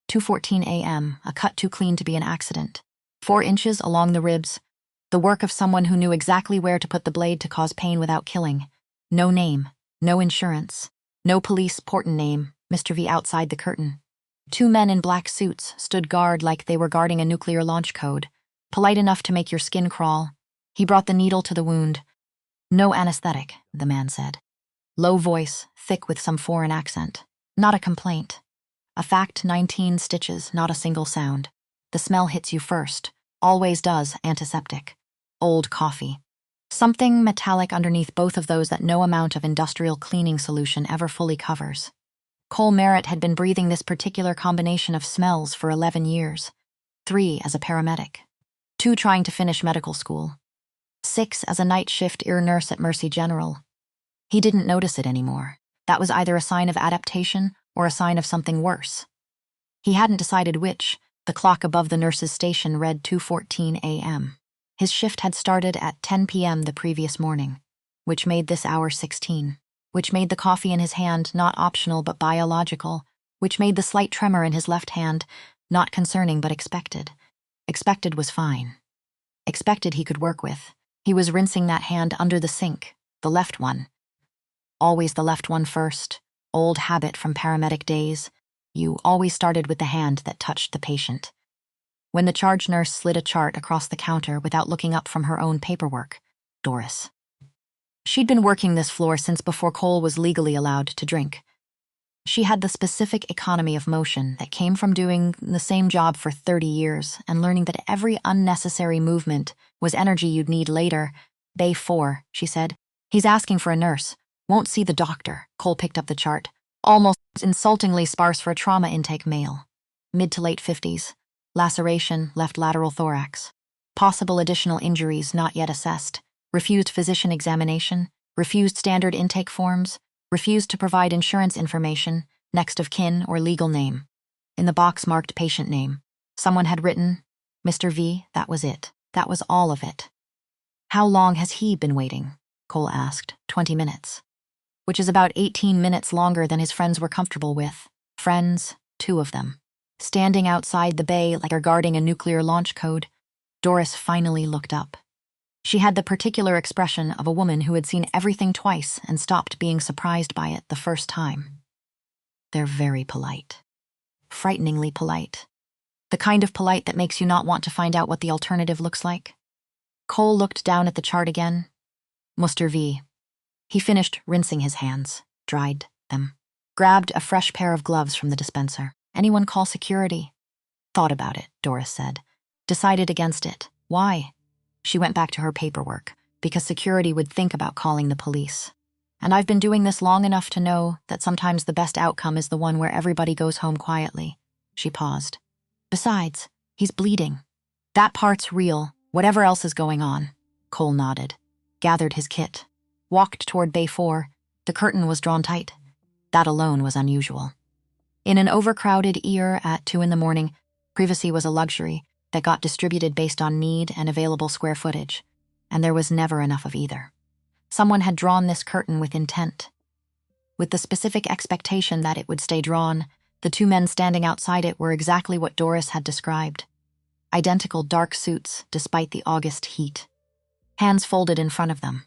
2:14 a.m., a cut too clean to be an accident. 4 inches along the ribs, the work of someone who knew exactly where to put the blade to cause pain without killing. No name, no insurance, no police portent name, Mr. V outside the curtain. 2 men in black suits stood guard like they were guarding a nuclear launch code, polite enough to make your skin crawl. He brought the needle to the wound. No anesthetic, the man said. Low voice, thick with some foreign accent. Not a complaint. A fact, 19 stitches, not a single sound. The smell hits you first. Always does, antiseptic. Old coffee. Something metallic underneath both of those that no amount of industrial cleaning solution ever fully covers. Cole Merritt had been breathing this particular combination of smells for 11 years. 3 as a paramedic. 2 trying to finish medical school. 6 as a night shift ear nurse at Mercy General. He didn't notice it anymore. That was either a sign of adaptation or a sign of something worse. He hadn't decided which. The clock above the nurse's station read 2:14 a.m. His shift had started at 10 p.m. the previous morning, which made this hour 16, which made the coffee in his hand not optional but biological, which made the slight tremor in his left hand not concerning but expected. Expected was fine. Expected he could work with. He was rinsing that hand under the sink, the left one. Always the left one first. Old habit from paramedic days. You always started with the hand that touched the patient. When the charge nurse slid a chart across the counter without looking up from her own paperwork, Doris. She'd been working this floor since before Cole was legally allowed to drink. She had the specific economy of motion that came from doing the same job for 30 years and learning that every unnecessary movement was energy you'd need later. Bay 4, she said. He's asking for a nurse. Won't see the doctor. Cole picked up the chart. Almost insultingly sparse for a trauma intake male. Mid to late 50s. Laceration, left lateral thorax. Possible additional injuries not yet assessed. Refused physician examination. Refused standard intake forms. Refused to provide insurance information, next of kin or legal name. In the box marked patient name, someone had written, Mr. V, that was it. That was all of it. How long has he been waiting? Cole asked. 20 minutes. Which is about 18 minutes longer than his friends were comfortable with. Friends, 2 of them. Standing outside the bay like they're guarding a nuclear launch code, Doris finally looked up. She had the particular expression of a woman who had seen everything twice and stopped being surprised by it the first time. They're very polite. Frighteningly polite. The kind of polite that makes you not want to find out what the alternative looks like. Cole looked down at the chart again. Mr. V. He finished rinsing his hands, dried them, grabbed a fresh pair of gloves from the dispenser. Anyone call security? Thought about it, Doris said. Decided against it. Why? She went back to her paperwork, because security would think about calling the police. And I've been doing this long enough to know that sometimes the best outcome is the one where everybody goes home quietly. She paused. Besides, he's bleeding. That part's real, whatever else is going on. Cole nodded, gathered his kit, walked toward Bay 4. The curtain was drawn tight. That alone was unusual. In an overcrowded ER at 2 in the morning, privacy was a luxury that got distributed based on need and available square footage, and there was never enough of either. Someone had drawn this curtain with intent. With the specific expectation that it would stay drawn, the 2 men standing outside it were exactly what Doris had described. Identical dark suits despite the August heat. Hands folded in front of them.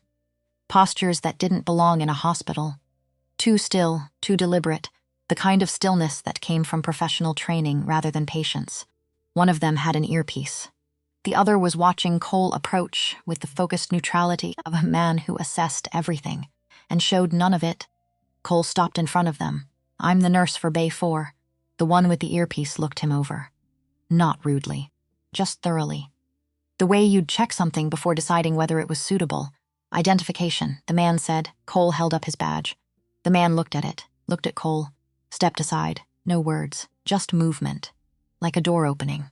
Postures that didn't belong in a hospital. Too still, too deliberate, the kind of stillness that came from professional training rather than patience. One of them had an earpiece. The other was watching Cole approach with the focused neutrality of a man who assessed everything and showed none of it. Cole stopped in front of them. I'm the nurse for Bay 4. The one with the earpiece looked him over. Not rudely, just thoroughly. The way you'd check something before deciding whether it was suitable. Identification, the man said. Cole held up his badge. The man looked at it, looked at Cole, stepped aside. No words, just movement. Like a door opening.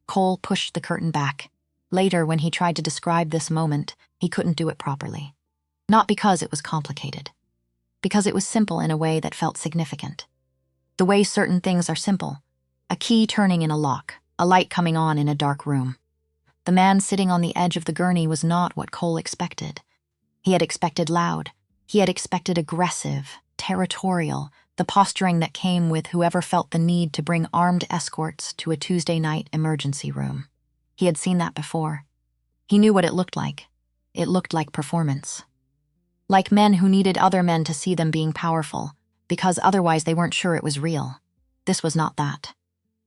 Cole pushed the curtain back. Later, when he tried to describe this moment, he couldn't do it properly. Not because it was complicated. Because it was simple in a way that felt significant. The way certain things are simple. A key turning in a lock, a light coming on in a dark room. The man sitting on the edge of the gurney was not what Cole expected. He had expected loud. He had expected aggressive, territorial, the posturing that came with whoever felt the need to bring armed escorts to a Tuesday night emergency room. He had seen that before. He knew what it looked like. It looked like performance. Like men who needed other men to see them being powerful, because otherwise they weren't sure it was real. This was not that.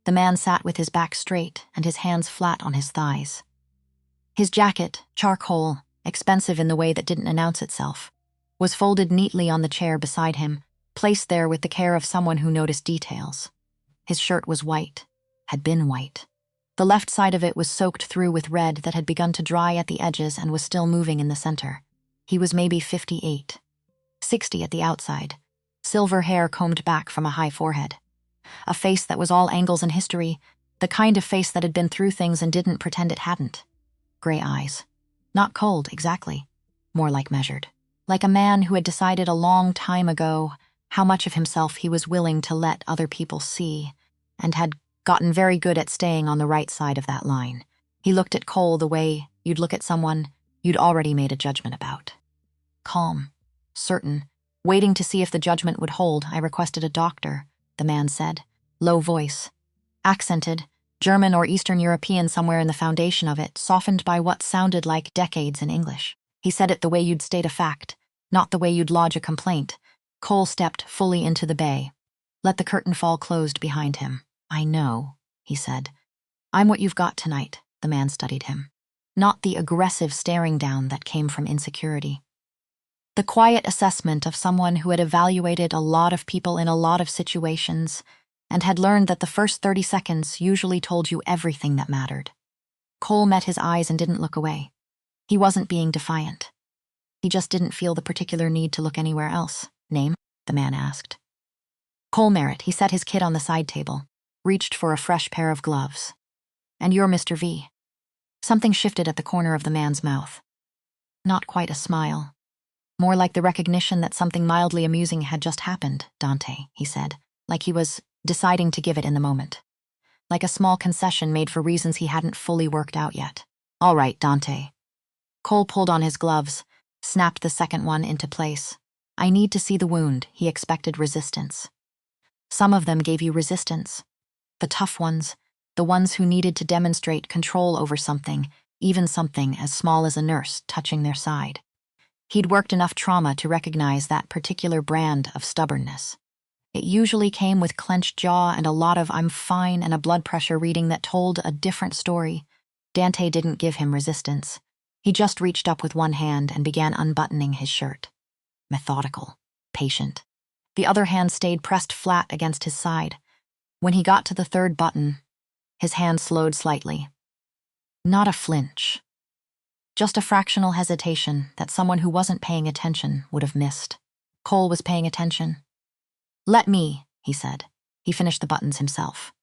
The man sat with his back straight and his hands flat on his thighs. His jacket, charcoal, expensive in the way that didn't announce itself, was folded neatly on the chair beside him, placed there with the care of someone who noticed details. His shirt was white, had been white. The left side of it was soaked through with red that had begun to dry at the edges and was still moving in the center. He was maybe 58, 60 at the outside, silver hair combed back from a high forehead. A face that was all angles and history, the kind of face that had been through things and didn't pretend it hadn't. Gray eyes. Not cold, exactly. More like measured. Like a man who had decided a long time ago how much of himself he was willing to let other people see, and had gotten very good at staying on the right side of that line. He looked at Cole the way you'd look at someone you'd already made a judgment about. Calm, certain, waiting to see if the judgment would hold. I requested a doctor, the man said, low voice. Accented, German or Eastern European somewhere in the foundation of it, softened by what sounded like decades in English. He said it the way you'd state a fact, not the way you'd lodge a complaint. Cole stepped fully into the bay. Let the curtain fall closed behind him. I know, he said. I'm what you've got tonight, the man studied him. Not the aggressive staring down that came from insecurity. The quiet assessment of someone who had evaluated a lot of people in a lot of situations and had learned that the first 30 seconds usually told you everything that mattered. Cole met his eyes and didn't look away. He wasn't being defiant. He just didn't feel the particular need to look anywhere else. Name? The man asked. Cole Merritt. He set his kit on the side table, reached for a fresh pair of gloves. And you're Mr. V. Something shifted at the corner of the man's mouth. Not quite a smile. More like the recognition that something mildly amusing had just happened, Dante, he said, like he was deciding to give it in the moment. Like a small concession made for reasons he hadn't fully worked out yet. All right, Dante. Cole pulled on his gloves, snapped the second one into place. I need to see the wound. He expected resistance. Some of them gave you resistance. The tough ones, the ones who needed to demonstrate control over something, even something as small as a nurse touching their side. He'd worked enough trauma to recognize that particular brand of stubbornness. It usually came with clenched jaw and a lot of I'm fine and a blood pressure reading that told a different story. Dante didn't give him resistance. He just reached up with one hand and began unbuttoning his shirt. Methodical, patient. The other hand stayed pressed flat against his side. When he got to the third button, his hand slowed slightly. Not a flinch. Just a fractional hesitation that someone who wasn't paying attention would have missed. Cole was paying attention. Let me, he said. He finished the buttons himself.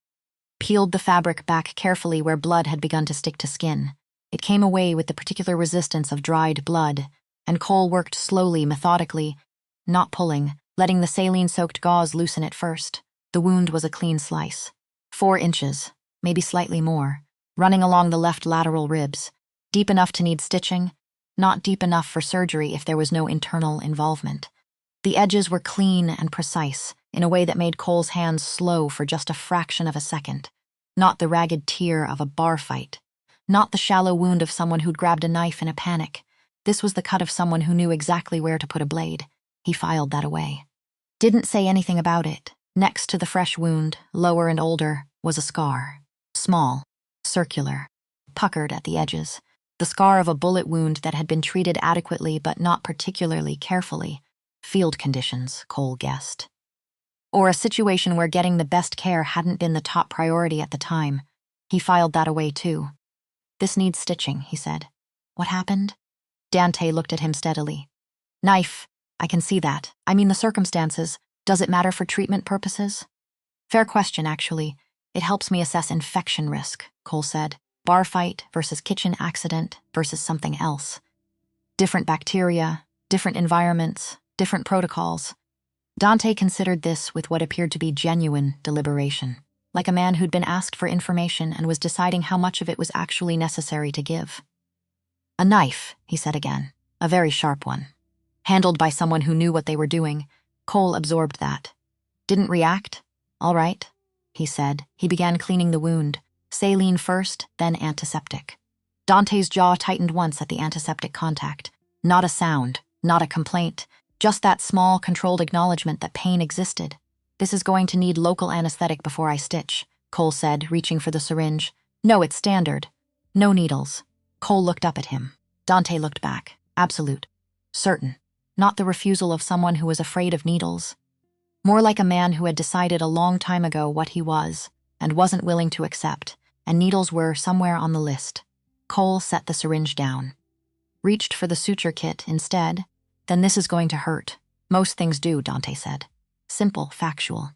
Peeled the fabric back carefully where blood had begun to stick to skin. It came away with the particular resistance of dried blood, and Cole worked slowly, methodically, not pulling, letting the saline-soaked gauze loosen it first. The wound was a clean slice. 4 inches, maybe slightly more, running along the left lateral ribs, deep enough to need stitching, not deep enough for surgery if there was no internal involvement. The edges were clean and precise, in a way that made Cole's hands slow for just a fraction of a second. Not the ragged tear of a bar fight. Not the shallow wound of someone who'd grabbed a knife in a panic. This was the cut of someone who knew exactly where to put a blade. He filed that away. Didn't say anything about it. Next to the fresh wound, lower and older, was a scar. Small, circular, puckered at the edges. The scar of a bullet wound that had been treated adequately but not particularly carefully. Field conditions, Cole guessed. Or a situation where getting the best care hadn't been the top priority at the time. He filed that away too. This needs stitching, he said. What happened? Dante looked at him steadily. Knife. I can see that. I mean the circumstances. Does it matter for treatment purposes? Fair question, actually. It helps me assess infection risk, Cole said. Bar fight versus kitchen accident versus something else. Different bacteria, different environments, different protocols. Dante considered this with what appeared to be genuine deliberation, like a man who'd been asked for information and was deciding how much of it was actually necessary to give. A knife, he said again, a very sharp one. Handled by someone who knew what they were doing, Cole absorbed that. Didn't react? All right, he said. He began cleaning the wound. Saline first, then antiseptic. Dante's jaw tightened once at the antiseptic contact. Not a sound, not a complaint, just that small, controlled acknowledgement that pain existed. This is going to need local anesthetic before I stitch, Cole said, reaching for the syringe. No, it's standard. No needles. Cole looked up at him. Dante looked back. Absolute. Certain. Not the refusal of someone who was afraid of needles. More like a man who had decided a long time ago what he was and wasn't willing to accept, and needles were somewhere on the list. Cole set the syringe down. Reached for the suture kit instead. Then this is going to hurt. Most things do, Dante said. Simple, factual.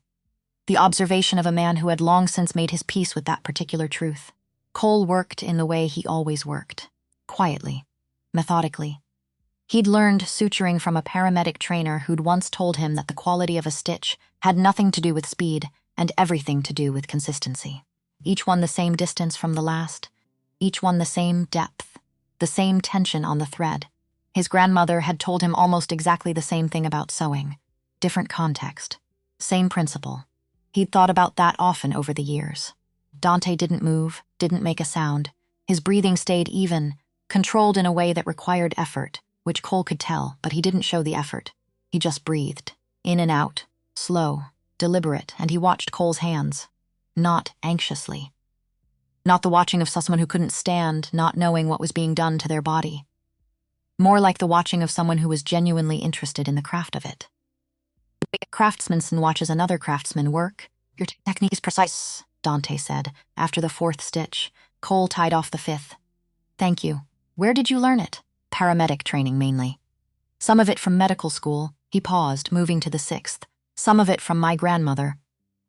The observation of a man who had long since made his peace with that particular truth. Cole worked in the way he always worked. Quietly. Methodically. He'd learned suturing from a paramedic trainer who'd once told him that the quality of a stitch had nothing to do with speed and everything to do with consistency. Each one the same distance from the last. Each one the same depth. The same tension on the thread. His grandmother had told him almost exactly the same thing about sewing. Different context. Same principle. He'd thought about that often over the years. Dante didn't move, didn't make a sound. His breathing stayed even, controlled in a way that required effort, which Cole could tell, but he didn't show the effort. He just breathed. In and out. Slow. Deliberate, and he watched Cole's hands. Not anxiously. Not the watching of someone who couldn't stand, not knowing what was being done to their body. More like the watching of someone who was genuinely interested in the craft of it. A craftsman watches another craftsman work. Your technique is precise, Dante said, after the fourth stitch. Cole tied off the fifth. Thank you. Where did you learn it? Paramedic training, mainly. Some of it from medical school. He paused, moving to the sixth. Some of it from my grandmother.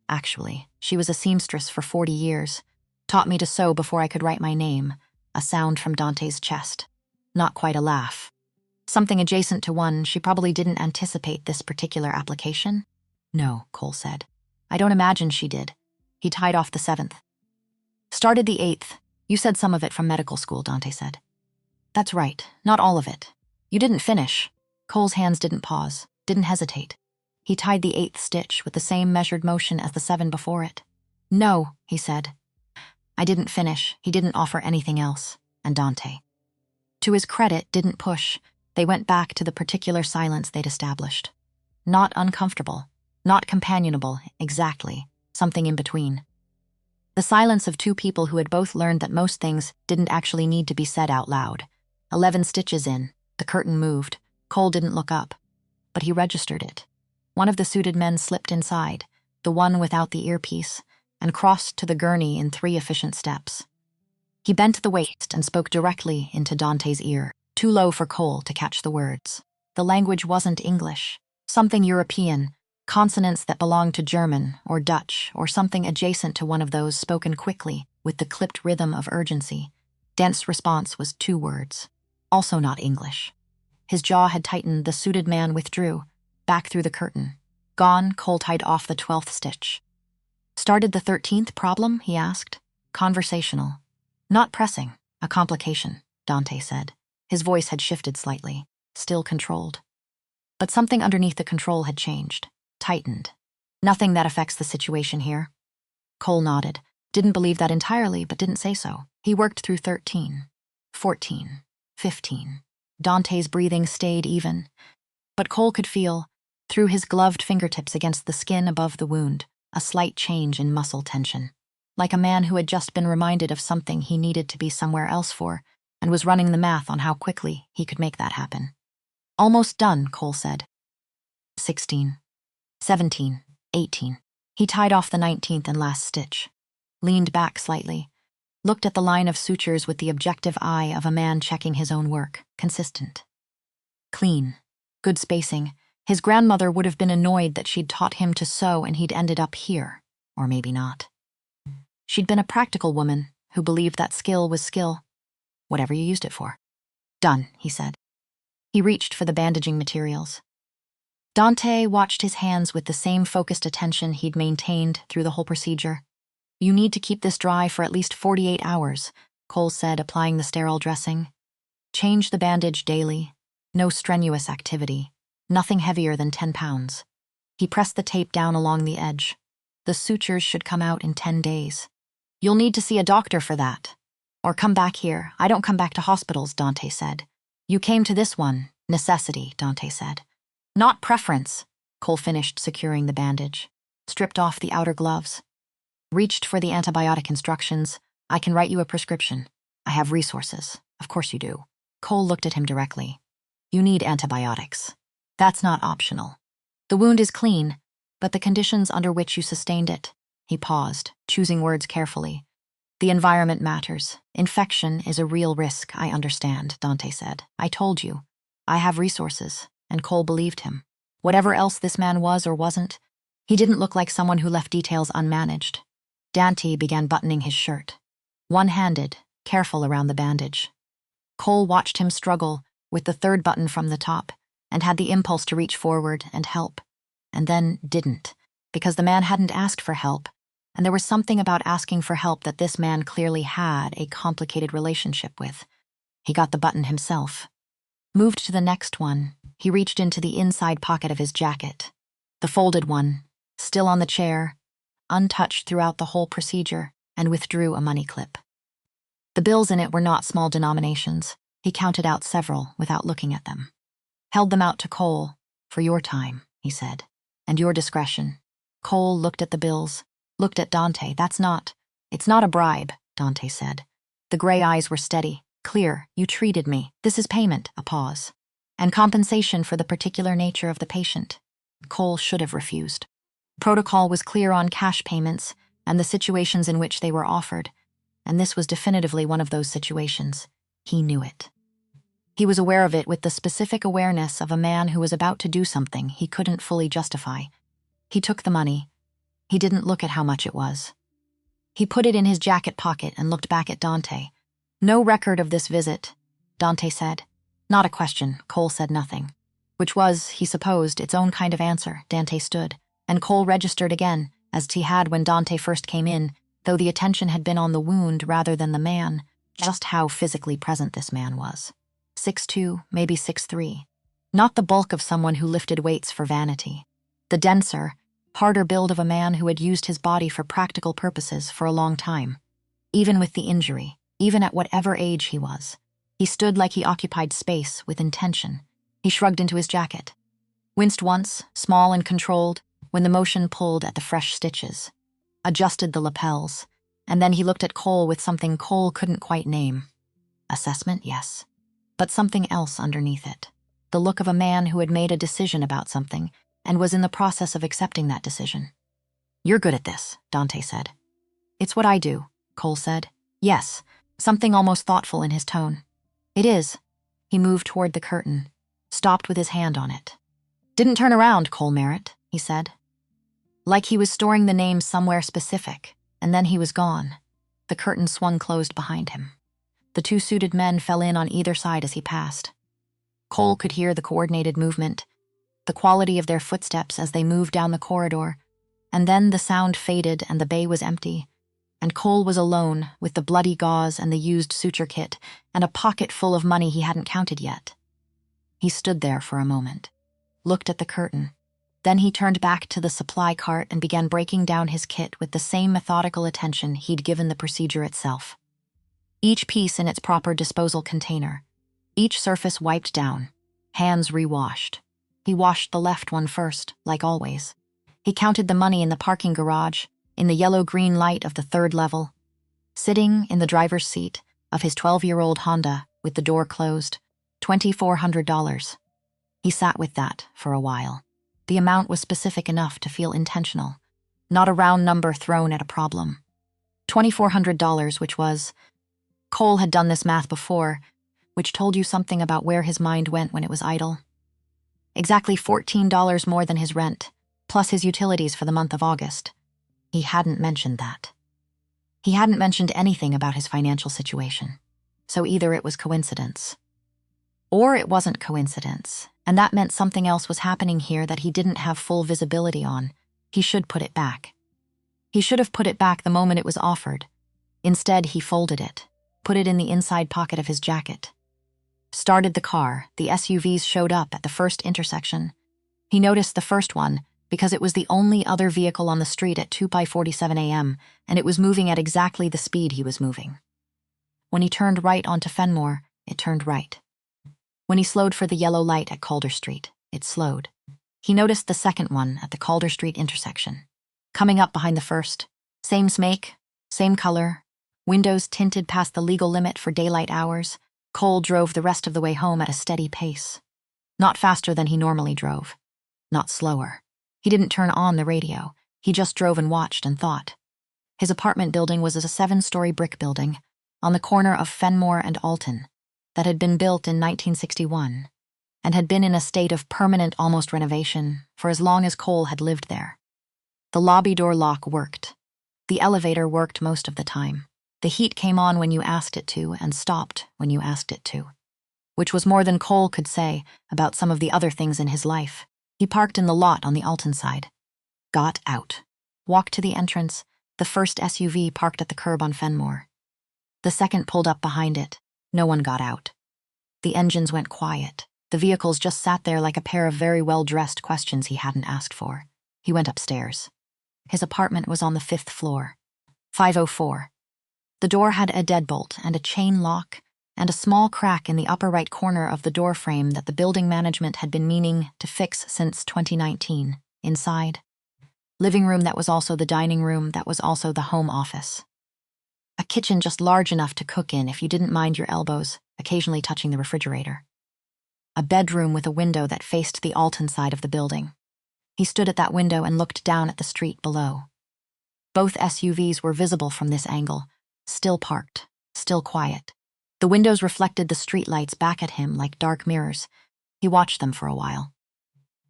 Actually, she was a seamstress for 40 years. Taught me to sew before I could write my name. A sound from Dante's chest. Not quite a laugh. Something adjacent to one. She probably didn't anticipate this particular application. No, Cole said. I don't imagine she did. He tied off the seventh. Started the eighth. You said some of it from medical school, Dante said. That's right, not all of it. You didn't finish. Cole's hands didn't pause, didn't hesitate. He tied the eighth stitch with the same measured motion as the 7 before it. No, he said. I didn't finish. He didn't offer anything else. And Dante, to his credit, didn't push. They went back to the particular silence they'd established. Not uncomfortable, not companionable, exactly. Something in between. The silence of two people who had both learned that most things didn't actually need to be said out loud. 11 stitches in, the curtain moved. Cole didn't look up, but he registered it. One of the suited men slipped inside, the one without the earpiece, and crossed to the gurney in 3 efficient steps. He bent the waist and spoke directly into Dante's ear, too low for Cole to catch the words. The language wasn't English, something European, consonants that belonged to German or Dutch or something adjacent to one of those spoken quickly with the clipped rhythm of urgency. Dent's response was 2 words, also not English. His jaw had tightened, the suited man withdrew, back through the curtain. Gone, Cole tied off the 12th stitch. Started the 13th problem, he asked. Conversational. Not pressing, a complication, Dante said. His voice had shifted slightly, still controlled. But something underneath the control had changed, tightened. Nothing that affects the situation here. Cole nodded, didn't believe that entirely, but didn't say so. He worked through 13, 14, 15. Dante's breathing stayed even, but Cole could feel, through his gloved fingertips against the skin above the wound, a slight change in muscle tension. Like a man who had just been reminded of something he needed to be somewhere else for, and was running the math on how quickly he could make that happen. Almost done, Cole said. 16, 17, 18. He tied off the 19th and last stitch, leaned back slightly, looked at the line of sutures with the objective eye of a man checking his own work, consistent. Clean, good spacing. His grandmother would have been annoyed that she'd taught him to sew and he'd ended up here, or maybe not. She'd been a practical woman who believed that skill was skill, whatever you used it for. Done, he said. He reached for the bandaging materials. Dante watched his hands with the same focused attention he'd maintained through the whole procedure. You need to keep this dry for at least 48 hours, Cole said, applying the sterile dressing. Change the bandage daily. No strenuous activity. Nothing heavier than 10 pounds. He pressed the tape down along the edge. The sutures should come out in 10 days. You'll need to see a doctor for that. Or come back here. I don't come back to hospitals, Dante said. You came to this one. Necessity, Dante said. Not preference. Cole finished securing the bandage. Stripped off the outer gloves. Reached for the antibiotic instructions. I can write you a prescription. I have resources. Of course you do. Cole looked at him directly. You need antibiotics. That's not optional. The wound is clean, but the conditions under which you sustained it. He paused, choosing words carefully. The environment matters. Infection is a real risk, I understand, Dante said. I told you. I have resources, and Cole believed him. Whatever else this man was or wasn't, he didn't look like someone who left details unmanaged. Dante began buttoning his shirt. One-handed, careful around the bandage. Cole watched him struggle with the third button from the top and had the impulse to reach forward and help, and then didn't, because the man hadn't asked for help, and there was something about asking for help that this man clearly had a complicated relationship with. He got the button himself. Moved to the next one, he reached into the inside pocket of his jacket. The folded one, still on the chair, untouched throughout the whole procedure, and withdrew a money clip. The bills in it were not small denominations. He counted out several without looking at them. Held them out to Cole. For your time, he said, and your discretion. Cole looked at the bills, looked at Dante. It's not a bribe, Dante said. The gray eyes were steady, clear. You treated me. This is payment, a pause. And compensation for the particular nature of the patient. Cole should have refused. Protocol was clear on cash payments and the situations in which they were offered, and this was definitively one of those situations. He knew it. He was aware of it with the specific awareness of a man who was about to do something he couldn't fully justify. He took the money. He didn't look at how much it was. He put it in his jacket pocket and looked back at Dante. No record of this visit, Dante said. Not a question. Cole said nothing. Which was, he supposed, its own kind of answer. Dante stood, and Cole registered again, as he had when Dante first came in, though the attention had been on the wound rather than the man, just how physically present this man was. 6'2", maybe 6'3". Not the bulk of someone who lifted weights for vanity. The denser, harder build of a man who had used his body for practical purposes for a long time. Even with the injury, even at whatever age he was, he stood like he occupied space with intention. He shrugged into his jacket. Winced once, small and controlled, when the motion pulled at the fresh stitches. Adjusted the lapels, and then he looked at Cole with something Cole couldn't quite name. Assessment, yes. But something else underneath it. The look of a man who had made a decision about something and was in the process of accepting that decision. You're good at this, Dante said. It's what I do, Cole said. Yes, something almost thoughtful in his tone. It is. He moved toward the curtain, stopped with his hand on it. Didn't turn around, Cole Merritt, he said. Like he was storing the name somewhere specific, and then he was gone. The curtain swung closed behind him. The two suited men fell in on either side as he passed. Cole could hear the coordinated movement, the quality of their footsteps as they moved down the corridor, and then the sound faded and the bay was empty, and Cole was alone with the bloody gauze and the used suture kit and a pocket full of money he hadn't counted yet. He stood there for a moment, looked at the curtain. Then he turned back to the supply cart and began breaking down his kit with the same methodical attention he'd given the procedure itself. Each piece in its proper disposal container, each surface wiped down, hands re-washed. He washed the left one first, like always. He counted the money in the parking garage, in the yellow-green light of the third level. Sitting in the driver's seat of his 12-year-old Honda with the door closed, $2,400. He sat with that for a while. The amount was specific enough to feel intentional, not a round number thrown at a problem. $2,400, which was... Cole had done this math before, which told you something about where his mind went when it was idle. Exactly $14 more than his rent, plus his utilities for the month of August. He hadn't mentioned that. He hadn't mentioned anything about his financial situation, so either it was coincidence, or it wasn't coincidence, and that meant something else was happening here that he didn't have full visibility on. He should put it back. He should have put it back the moment it was offered. Instead, he folded it, put it in the inside pocket of his jacket. Started the car. The SUVs showed up at the first intersection. He noticed the first one, because it was the only other vehicle on the street at 2:47 a.m., and it was moving at exactly the speed he was moving. When he turned right onto Fenmore, it turned right. When he slowed for the yellow light at Calder Street, it slowed. He noticed the second one at the Calder Street intersection. Coming up behind the first, same make, same color, windows tinted past the legal limit for daylight hours, Cole drove the rest of the way home at a steady pace. Not faster than he normally drove. Not slower. He didn't turn on the radio. He just drove and watched and thought. His apartment building was a 7-story brick building on the corner of Fenmore and Alton that had been built in 1961 and had been in a state of permanent almost renovation for as long as Cole had lived there. The lobby door lock worked. The elevator worked most of the time. The heat came on when you asked it to and stopped when you asked it to, which was more than Cole could say about some of the other things in his life. He parked in the lot on the Alton side. Got out. Walked to the entrance. The first SUV parked at the curb on Fenmore. The second pulled up behind it. No one got out. The engines went quiet. The vehicles just sat there like a pair of very well-dressed questions he hadn't asked for. He went upstairs. His apartment was on the 5th floor. 504. The door had a deadbolt and a chain lock and a small crack in the upper right corner of the door frame that the building management had been meaning to fix since 2019. Inside, living room that was also the dining room that was also the home office. A kitchen just large enough to cook in if you didn't mind your elbows, occasionally touching the refrigerator. A bedroom with a window that faced the Alton side of the building. He stood at that window and looked down at the street below. Both SUVs were visible from this angle, still parked, still quiet. The windows reflected the streetlights back at him like dark mirrors. He watched them for a while.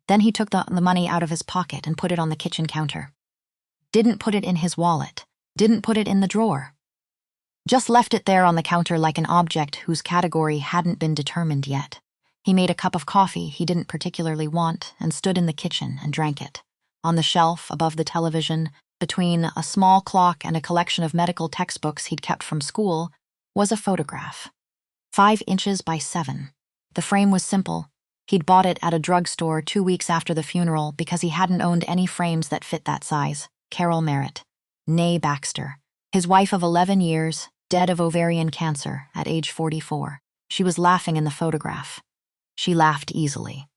Then he took the money out of his pocket and put it on the kitchen counter. Didn't put it in his wallet. Didn't put it in the drawer. Just left it there on the counter like an object whose category hadn't been determined yet. He made a cup of coffee he didn't particularly want and stood in the kitchen and drank it. On the shelf above the television, between a small clock and a collection of medical textbooks he'd kept from school, was a photograph. 5 inches by 7. The frame was simple. He'd bought it at a drugstore 2 weeks after the funeral because he hadn't owned any frames that fit that size. Carol Merritt, née Baxter. His wife of 11 years, dead of ovarian cancer at age 44. She was laughing in the photograph. She laughed easily.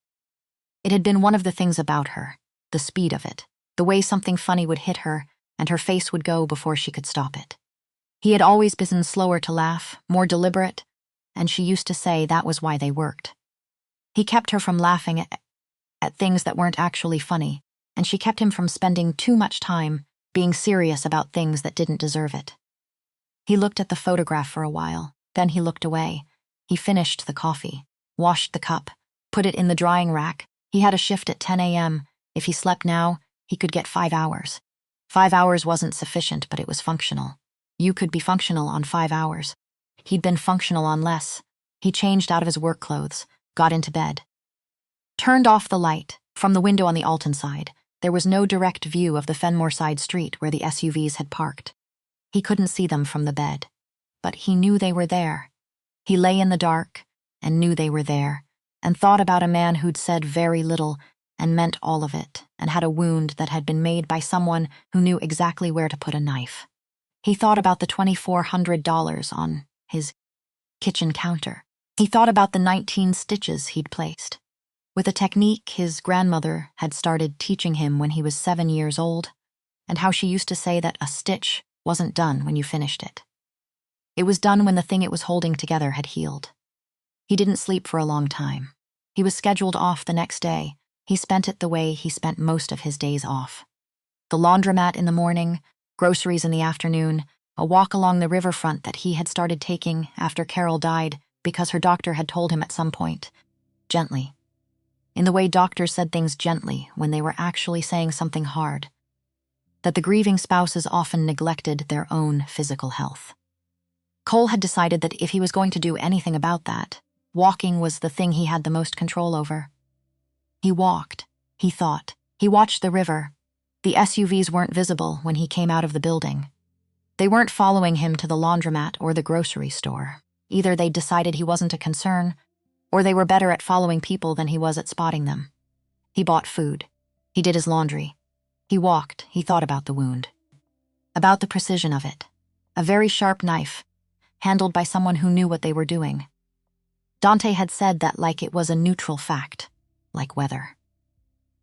It had been one of the things about her, the speed of it, the way something funny would hit her and her face would go before she could stop it. He had always been slower to laugh, more deliberate, and she used to say that was why they worked. He kept her from laughing at things that weren't actually funny, and she kept him from spending too much time being serious about things that didn't deserve it. He looked at the photograph for a while, then he looked away. He finished the coffee, washed the cup, put it in the drying rack. He had a shift at 10 a.m. If he slept now, he could get 5 hours. 5 hours wasn't sufficient, but it was functional. You could be functional on 5 hours. He'd been functional on less. He changed out of his work clothes, got into bed. Turned off the light. From the window on the Alton side, there was no direct view of the Fenmore side street where the SUVs had parked. He couldn't see them from the bed, but he knew they were there. He lay in the dark and knew they were there, and thought about a man who'd said very little and meant all of it, and had a wound that had been made by someone who knew exactly where to put a knife. He thought about the $2,400 on his kitchen counter. He thought about the 19 stitches he'd placed, with a technique his grandmother had started teaching him when he was 7 years old, and how she used to say that a stitch wasn't done when you finished it. It was done when the thing it was holding together had healed. He didn't sleep for a long time. He was scheduled off the next day. He spent it the way he spent most of his days off. The laundromat in the morning, groceries in the afternoon, a walk along the riverfront that he had started taking after Carol died because her doctor had told him at some point, gently. In the way doctors said things gently when they were actually saying something hard. That the grieving spouses often neglected their own physical health. Cole had decided that if he was going to do anything about that, walking was the thing he had the most control over. He walked, he thought. He watched the river. The SUVs weren't visible when he came out of the building. They weren't following him to the laundromat or the grocery store. Either they'd decided he wasn't a concern, or they were better at following people than he was at spotting them. He bought food. He did his laundry. He walked. He thought about the wound. About the precision of it. A very sharp knife, handled by someone who knew what they were doing. Dante had said that like it was a neutral fact, like weather.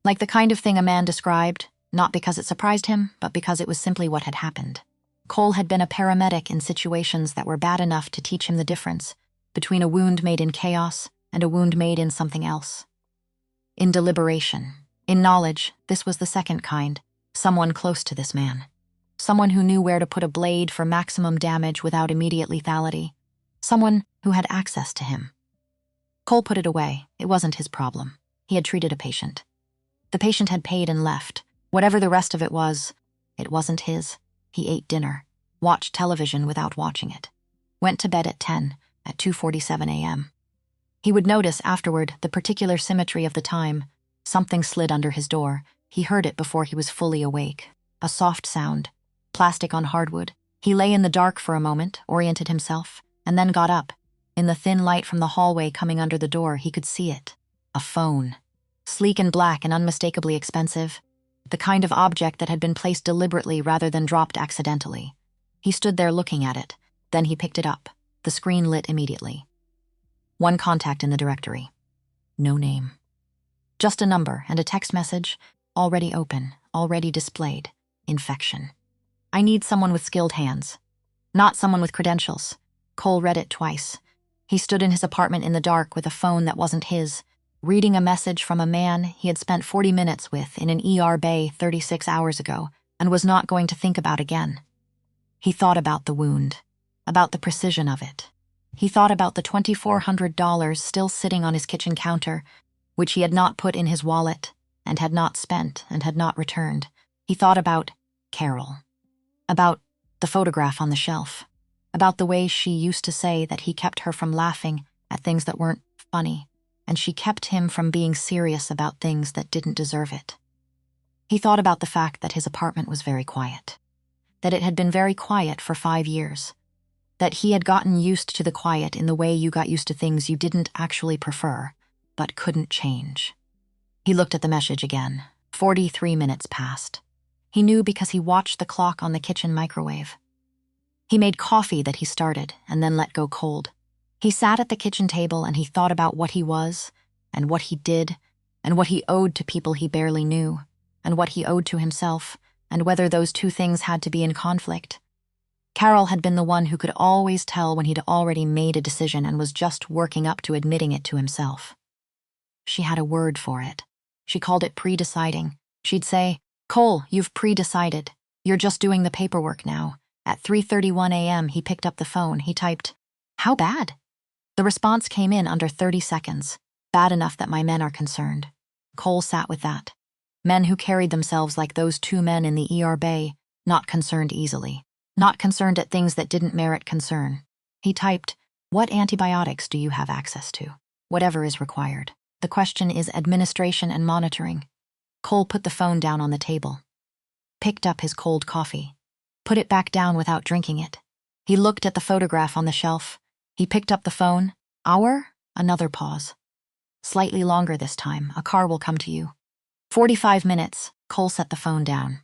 Like the kind of thing a man described, not because it surprised him, but because it was simply what had happened. Cole had been a paramedic in situations that were bad enough to teach him the difference between a wound made in chaos and a wound made in something else. In deliberation, in knowledge, this was the second kind, someone close to this man. Someone who knew where to put a blade for maximum damage without immediate lethality. Someone who had access to him. Cole put it away. It wasn't his problem. He had treated a patient. The patient had paid and left. Whatever the rest of it wasn't his. He ate dinner, watched television without watching it, went to bed at 10, at 2:47 a.m. He would notice afterward the particular symmetry of the time. Something slid under his door. He heard it before he was fully awake. A soft sound. Plastic on hardwood. He lay in the dark for a moment, oriented himself, and then got up. In the thin light from the hallway coming under the door, he could see it. A phone. Sleek and black and unmistakably expensive. The kind of object that had been placed deliberately rather than dropped accidentally. He stood there looking at it. Then he picked it up. The screen lit immediately. One contact in the directory. No name. Just a number and a text message, already open, already displayed. Infection. I need someone with skilled hands. Not someone with credentials. Cole read it twice. He stood in his apartment in the dark with a phone that wasn't his, reading a message from a man he had spent 40 minutes with in an ER bay 36 hours ago and was not going to think about again. He thought about the wound, about the precision of it. He thought about the $2,400 still sitting on his kitchen counter, which he had not put in his wallet and had not spent and had not returned. He thought about Carol, about the photograph on the shelf, about the way she used to say that he kept her from laughing at things that weren't funny, and she kept him from being serious about things that didn't deserve it. He thought about the fact that his apartment was very quiet, that it had been very quiet for 5 years, that he had gotten used to the quiet in the way you got used to things you didn't actually prefer, but couldn't change. He looked at the message again. 43 minutes passed. He knew because he watched the clock on the kitchen microwave. He made coffee that he started and then let go cold. He sat at the kitchen table and he thought about what he was, and what he did, and what he owed to people he barely knew, and what he owed to himself, and whether those two things had to be in conflict. Carol had been the one who could always tell when he'd already made a decision and was just working up to admitting it to himself. She had a word for it. She called it pre-deciding. She'd say, "Cole, you've pre-decided. You're just doing the paperwork now." At 3:31 a.m., he picked up the phone. He typed, "How bad?" The response came in under 30 seconds. "Bad enough that my men are concerned." Cole sat with that. Men who carried themselves like those two men in the ER bay, not concerned easily. Not concerned at things that didn't merit concern. He typed, "What antibiotics do you have access to? Whatever is required. The question is administration and monitoring." Cole put the phone down on the table. Picked up his cold coffee. Put it back down without drinking it. He looked at the photograph on the shelf. He picked up the phone. Hour? Another pause. Slightly longer this time. A car will come to you. 45 minutes. Cole set the phone down.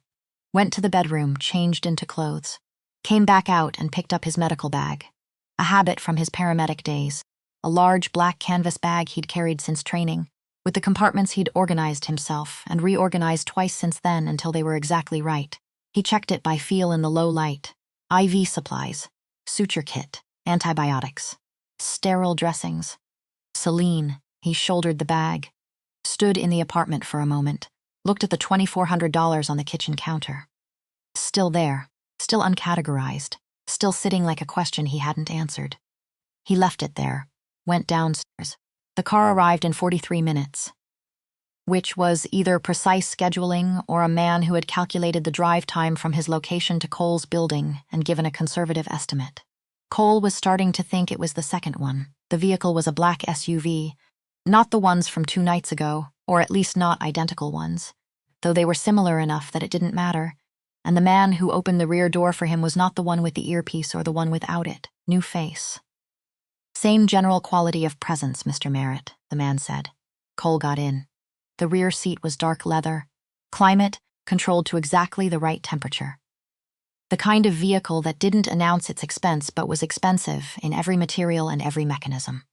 Went to the bedroom, changed into clothes. Came back out and picked up his medical bag. A habit from his paramedic days. A large black canvas bag he'd carried since training, with the compartments he'd organized himself and reorganized twice since then until they were exactly right. He checked it by feel in the low light. IV supplies, suture kit, antibiotics, sterile dressings. Celine, he shouldered the bag, stood in the apartment for a moment, looked at the $2,400 on the kitchen counter. Still there, still uncategorized, still sitting like a question he hadn't answered. He left it there, went downstairs. The car arrived in 43 minutes, which was either precise scheduling or a man who had calculated the drive time from his location to Cole's building and given a conservative estimate. Cole was starting to think it was the second one. The vehicle was a black SUV, not the ones from 2 nights ago, or at least not identical ones, though they were similar enough that it didn't matter, and the man who opened the rear door for him was not the one with the earpiece or the one without it. New face. "Same general quality of presence, Mr. Merritt," the man said. Cole got in. The rear seat was dark leather, Climate controlled to exactly the right temperature. The kind of vehicle that didn't announce its expense but was expensive in every material and every mechanism.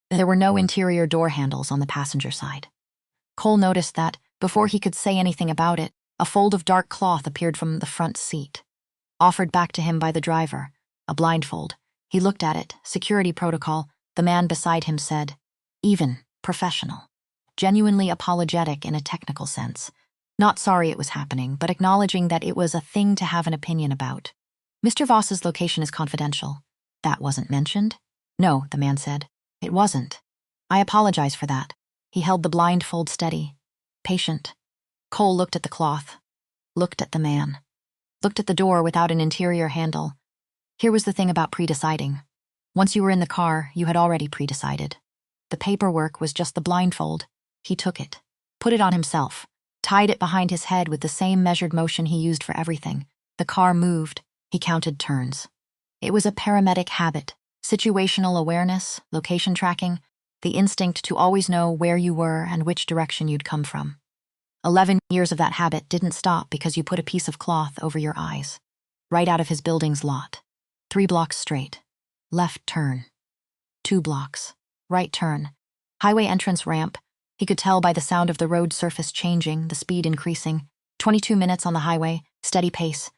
There were no interior door handles on the passenger side. Cole noticed that, before he could say anything about it, a fold of dark cloth appeared from the front seat. Offered back to him by the driver, a blindfold. He looked at it, security protocol. The man beside him said, even, professional. Genuinely apologetic in a technical sense. Not sorry it was happening, but acknowledging that it was a thing to have an opinion about. Mr. Voss's location is confidential. That wasn't mentioned? No, the man said. It wasn't. I apologize for that. He held the blindfold steady. Patient. Cole looked at the cloth. Looked at the man. Looked at the door without an interior handle. Here was the thing about pre-deciding. Once you were in the car, you had already pre-decided. The paperwork was just the blindfold. He took it. Put it on himself. Tied it behind his head with the same measured motion he used for everything. The car moved. He counted turns. It was a paramedic habit. Situational awareness, location tracking, the instinct to always know where you were and which direction you'd come from. 11 years of that habit didn't stop because you put a piece of cloth over your eyes. Right out of his building's lot. 3 blocks straight. Left turn. 2 blocks. Right turn. Highway entrance ramp. He could tell by the sound of the road surface changing, the speed increasing. 22 minutes on the highway, steady pace.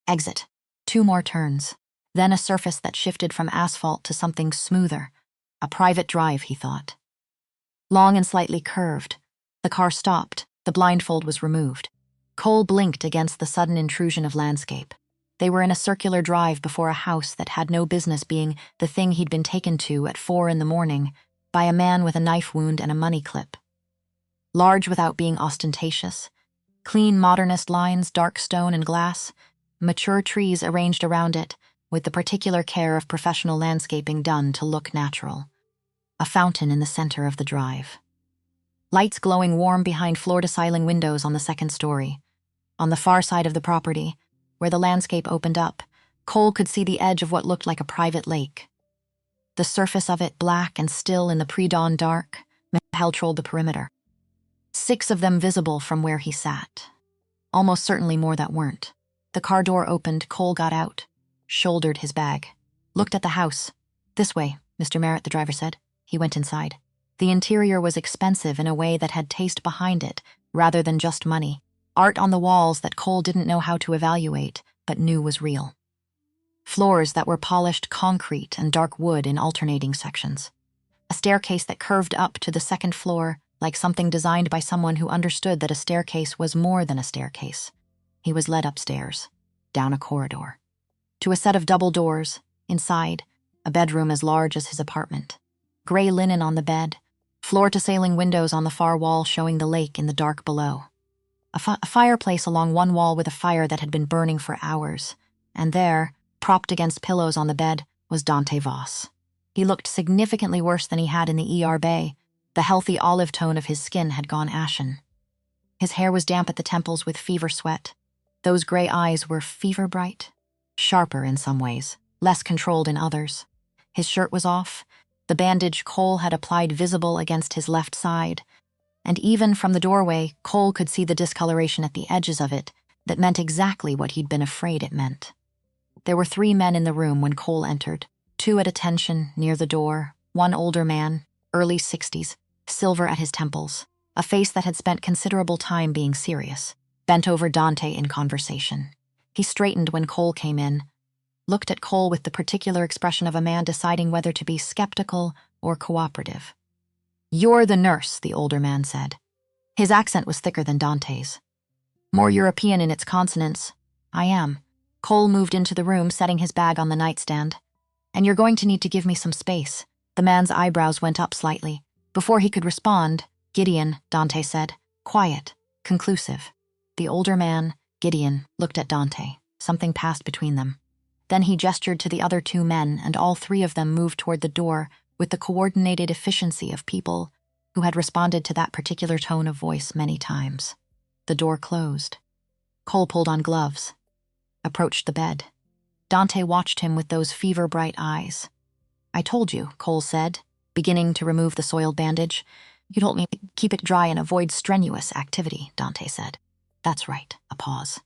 Exit. 2 more turns. Then a surface that shifted from asphalt to something smoother. A private drive, he thought. Long and slightly curved. The car stopped. The blindfold was removed. Cole blinked against the sudden intrusion of landscape. They were in a circular drive before a house that had no business being the thing he'd been taken to at 4 a.m. by a man with a knife wound and a money clip. Large without being ostentatious. Clean modernist lines, dark stone and glass. Mature trees arranged around it, with the particular care of professional landscaping done to look natural. A fountain in the center of the drive. Lights glowing warm behind floor-to-ceiling windows on the 2nd story. On the far side of the property, where the landscape opened up, Cole could see the edge of what looked like a private lake. The surface of it black and still in the pre-dawn dark, patrolled the perimeter. 6 of them visible from where he sat. Almost certainly more that weren't. The car door opened, Cole got out. Shouldered his bag. Looked at the house. This way, Mr. Merritt, the driver said. He went inside. The interior was expensive in a way that had taste behind it, rather than just money. Art on the walls that Cole didn't know how to evaluate, but knew was real. Floors that were polished concrete and dark wood in alternating sections. A staircase that curved up to the 2nd floor, like something designed by someone who understood that a staircase was more than a staircase. He was led upstairs, down a corridor. To a set of double doors, inside, a bedroom as large as his apartment. Gray linen on the bed, floor-to-ceiling windows on the far wall showing the lake in the dark below. A fireplace along one wall with a fire that had been burning for hours, and there, propped against pillows on the bed, was Dante Voss. He looked significantly worse than he had in the ER bay. The healthy olive tone of his skin had gone ashen. His hair was damp at the temples with fever sweat. Those gray eyes were fever bright. Sharper in some ways, less controlled in others. His shirt was off, the bandage Cole had applied visible against his left side, and even from the doorway, Cole could see the discoloration at the edges of it that meant exactly what he'd been afraid it meant. There were 3 men in the room when Cole entered, 2 at attention near the door, 1 older man, early 60s, silver at his temples, a face that had spent considerable time being serious, bent over Dante in conversation. He straightened when Cole came in, looked at Cole with the particular expression of a man deciding whether to be skeptical or cooperative. "You're the nurse," the older man said. His accent was thicker than Dante's. More European in its consonants. "I am." Cole moved into the room, setting his bag on the nightstand. "And you're going to need to give me some space." The man's eyebrows went up slightly. Before he could respond, "Gideon," Dante said. Quiet, conclusive. The older man, Gideon, looked at Dante. Something passed between them. Then he gestured to the other 2 men, and all 3 of them moved toward the door with the coordinated efficiency of people who had responded to that particular tone of voice many times. The door closed. Cole pulled on gloves, approached the bed. Dante watched him with those fever-bright eyes. "I told you," Cole said, beginning to remove the soiled bandage. "You told me to keep it dry and avoid strenuous activity," Dante said. That's right, a pause.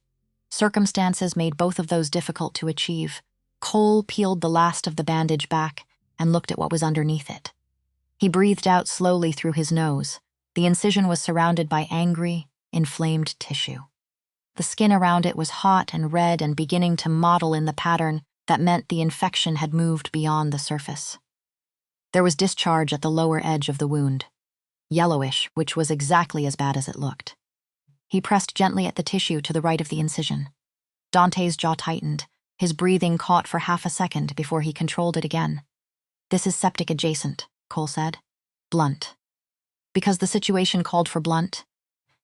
Circumstances made both of those difficult to achieve. Cole peeled the last of the bandage back and looked at what was underneath it. He breathed out slowly through his nose. The incision was surrounded by angry, inflamed tissue. The skin around it was hot and red and beginning to mottle in the pattern that meant the infection had moved beyond the surface. There was discharge at the lower edge of the wound, yellowish, which was exactly as bad as it looked. He pressed gently at the tissue to the right of the incision. Dante's jaw tightened. His breathing caught for half a second before he controlled it again. "This is septic adjacent," Cole said. "Blunt." "Because the situation called for blunt?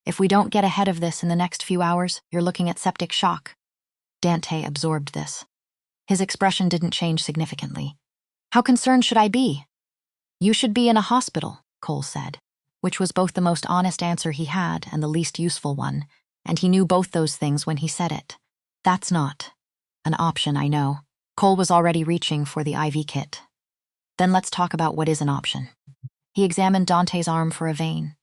If we don't get ahead of this in the next few hours, you're looking at septic shock." Dante absorbed this. His expression didn't change significantly. "How concerned should I be?" "You should be in a hospital," Cole said, which was both the most honest answer he had and the least useful one, and he knew both those things when he said it. "That's not an option, I know." Cole was already reaching for the IV kit. "Then let's talk about what is an option." He examined Dante's arm for a vein.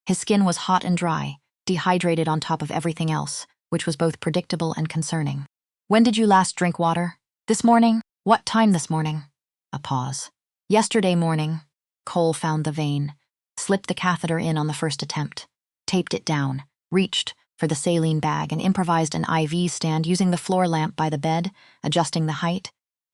His skin was hot and dry, dehydrated on top of everything else, which was both predictable and concerning. "When did you last drink water?" "This morning." "What time this morning?" A pause. "Yesterday morning." Cole found the vein, slipped the catheter in on the first attempt, taped it down, reached for the saline bag and improvised an IV stand using the floor lamp by the bed, adjusting the height,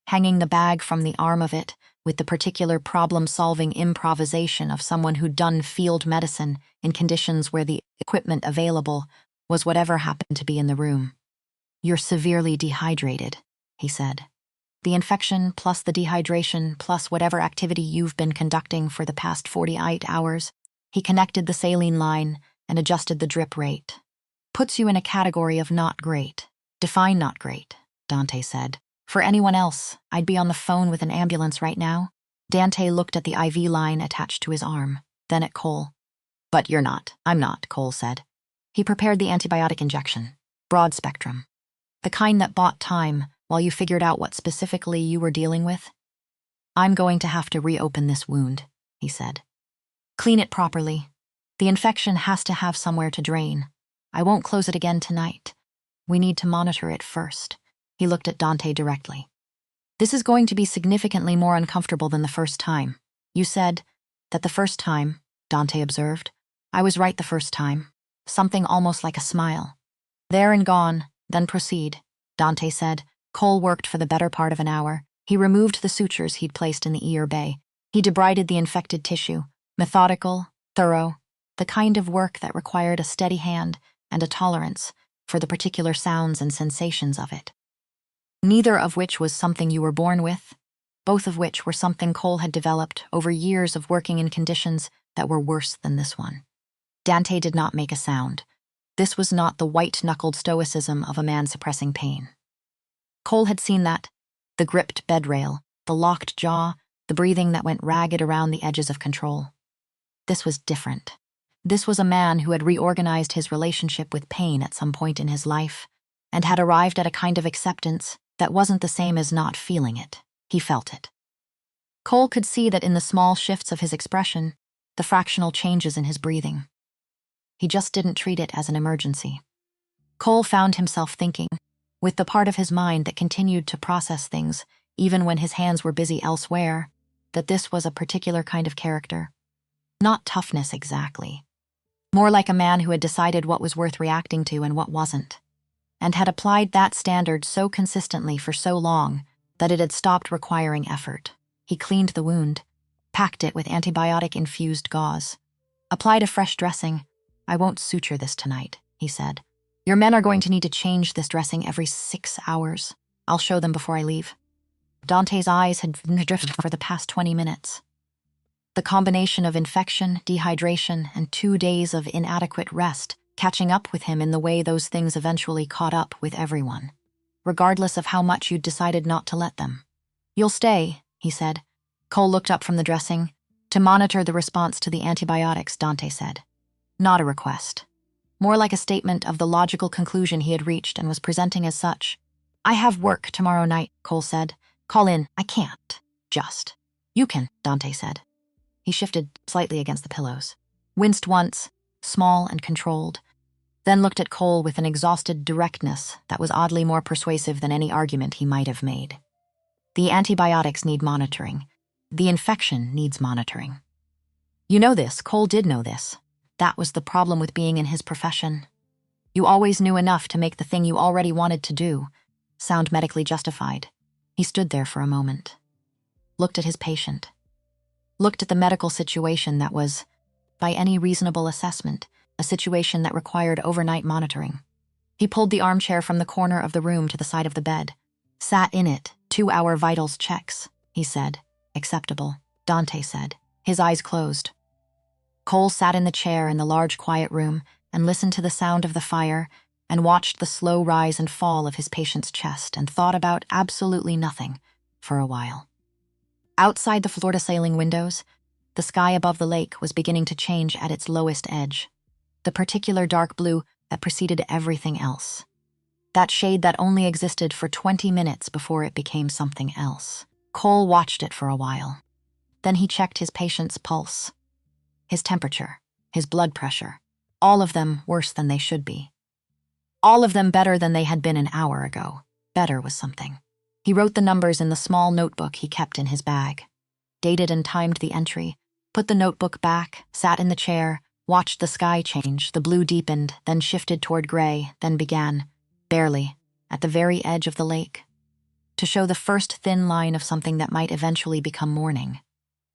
hanging the bag from the arm of it with the particular problem-solving improvisation of someone who'd done field medicine in conditions where the equipment available was whatever happened to be in the room. "You're severely dehydrated," he said. "The infection plus the dehydration plus whatever activity you've been conducting for the past 48 hours." He connected the saline line and adjusted the drip rate. "Puts you in a category of not great." "Define not great," Dante said. "For anyone else, I'd be on the phone with an ambulance right now." Dante looked at the IV line attached to his arm, then at Cole. "But you're not." "I'm not," Cole said. He prepared the antibiotic injection. Broad spectrum. "The kind that bought time while you figured out what specifically you were dealing with." "I'm going to have to reopen this wound," he said. "Clean it properly. The infection has to have somewhere to drain. I won't close it again tonight. We need to monitor it first." He looked at Dante directly. "This is going to be significantly more uncomfortable than the first time." "You said that the first time," Dante observed. "I was right the first time." Something almost like a smile. "There and gone, then proceed," Dante said. Cole worked for the better part of an hour. He removed the sutures he'd placed in the ear bay. He debrided the infected tissue. Methodical, thorough, the kind of work that required a steady hand and a tolerance for the particular sounds and sensations of it. Neither of which was something you were born with, both of which were something Cole had developed over years of working in conditions that were worse than this one. Dante did not make a sound. This was not the white-knuckled stoicism of a man suppressing pain. Cole had seen that. The gripped bed rail, the locked jaw, the breathing that went ragged around the edges of control. This was different. This was a man who had reorganized his relationship with pain at some point in his life, and had arrived at a kind of acceptance that wasn't the same as not feeling it. He felt it. Cole could see that in the small shifts of his expression, the fractional changes in his breathing. He just didn't treat it as an emergency. Cole found himself thinking, with the part of his mind that continued to process things, even when his hands were busy elsewhere, that this was a particular kind of character. Not toughness exactly. More like a man who had decided what was worth reacting to and what wasn't, and had applied that standard so consistently for so long that it had stopped requiring effort. He cleaned the wound, packed it with antibiotic-infused gauze, applied a fresh dressing. "I won't suture this tonight," he said. "Your men are going to need to change this dressing every 6 hours. I'll show them before I leave." Dante's eyes had drifted for the past 20 minutes. The combination of infection, dehydration, and 2 days of inadequate rest catching up with him in the way those things eventually caught up with everyone, regardless of how much you'd decided not to let them. "You'll stay," he said. Cole looked up from the dressing. "To monitor the response to the antibiotics," Dante said. Not a request. More like a statement of the logical conclusion he had reached and was presenting as such. "I have work tomorrow night," Cole said. "Call in." "I can't. Just." "You can," Dante said. He shifted slightly against the pillows. Winced once, small and controlled. then looked at Cole with an exhausted directness that was oddly more persuasive than any argument he might have made. The antibiotics need monitoring. The infection needs monitoring. You know this, Cole did know this. That was the problem with being in his profession. You always knew enough to make the thing you already wanted to do sound medically justified. He stood there for a moment, looked at his patient, looked at the medical situation that was, by any reasonable assessment, a situation that required overnight monitoring. He pulled the armchair from the corner of the room to the side of the bed, sat in it. 2-hour vitals checks, he said. Acceptable, Dante said, his eyes closed. Cole sat in the chair in the large quiet room and listened to the sound of the fire and watched the slow rise and fall of his patient's chest and thought about absolutely nothing for a while. Outside the floor-to-ceiling windows, the sky above the lake was beginning to change at its lowest edge, the particular dark blue that preceded everything else. That shade that only existed for 20 minutes before it became something else. Cole watched it for a while. Then he checked his patient's pulse, his temperature, his blood pressure, all of them worse than they should be. All of them better than they had been an hour ago. Better was something. He wrote the numbers in the small notebook he kept in his bag, dated and timed the entry, put the notebook back, sat in the chair, watched the sky change. The blue deepened, then shifted toward gray, then began, barely, at the very edge of the lake, to show the first thin line of something that might eventually become morning.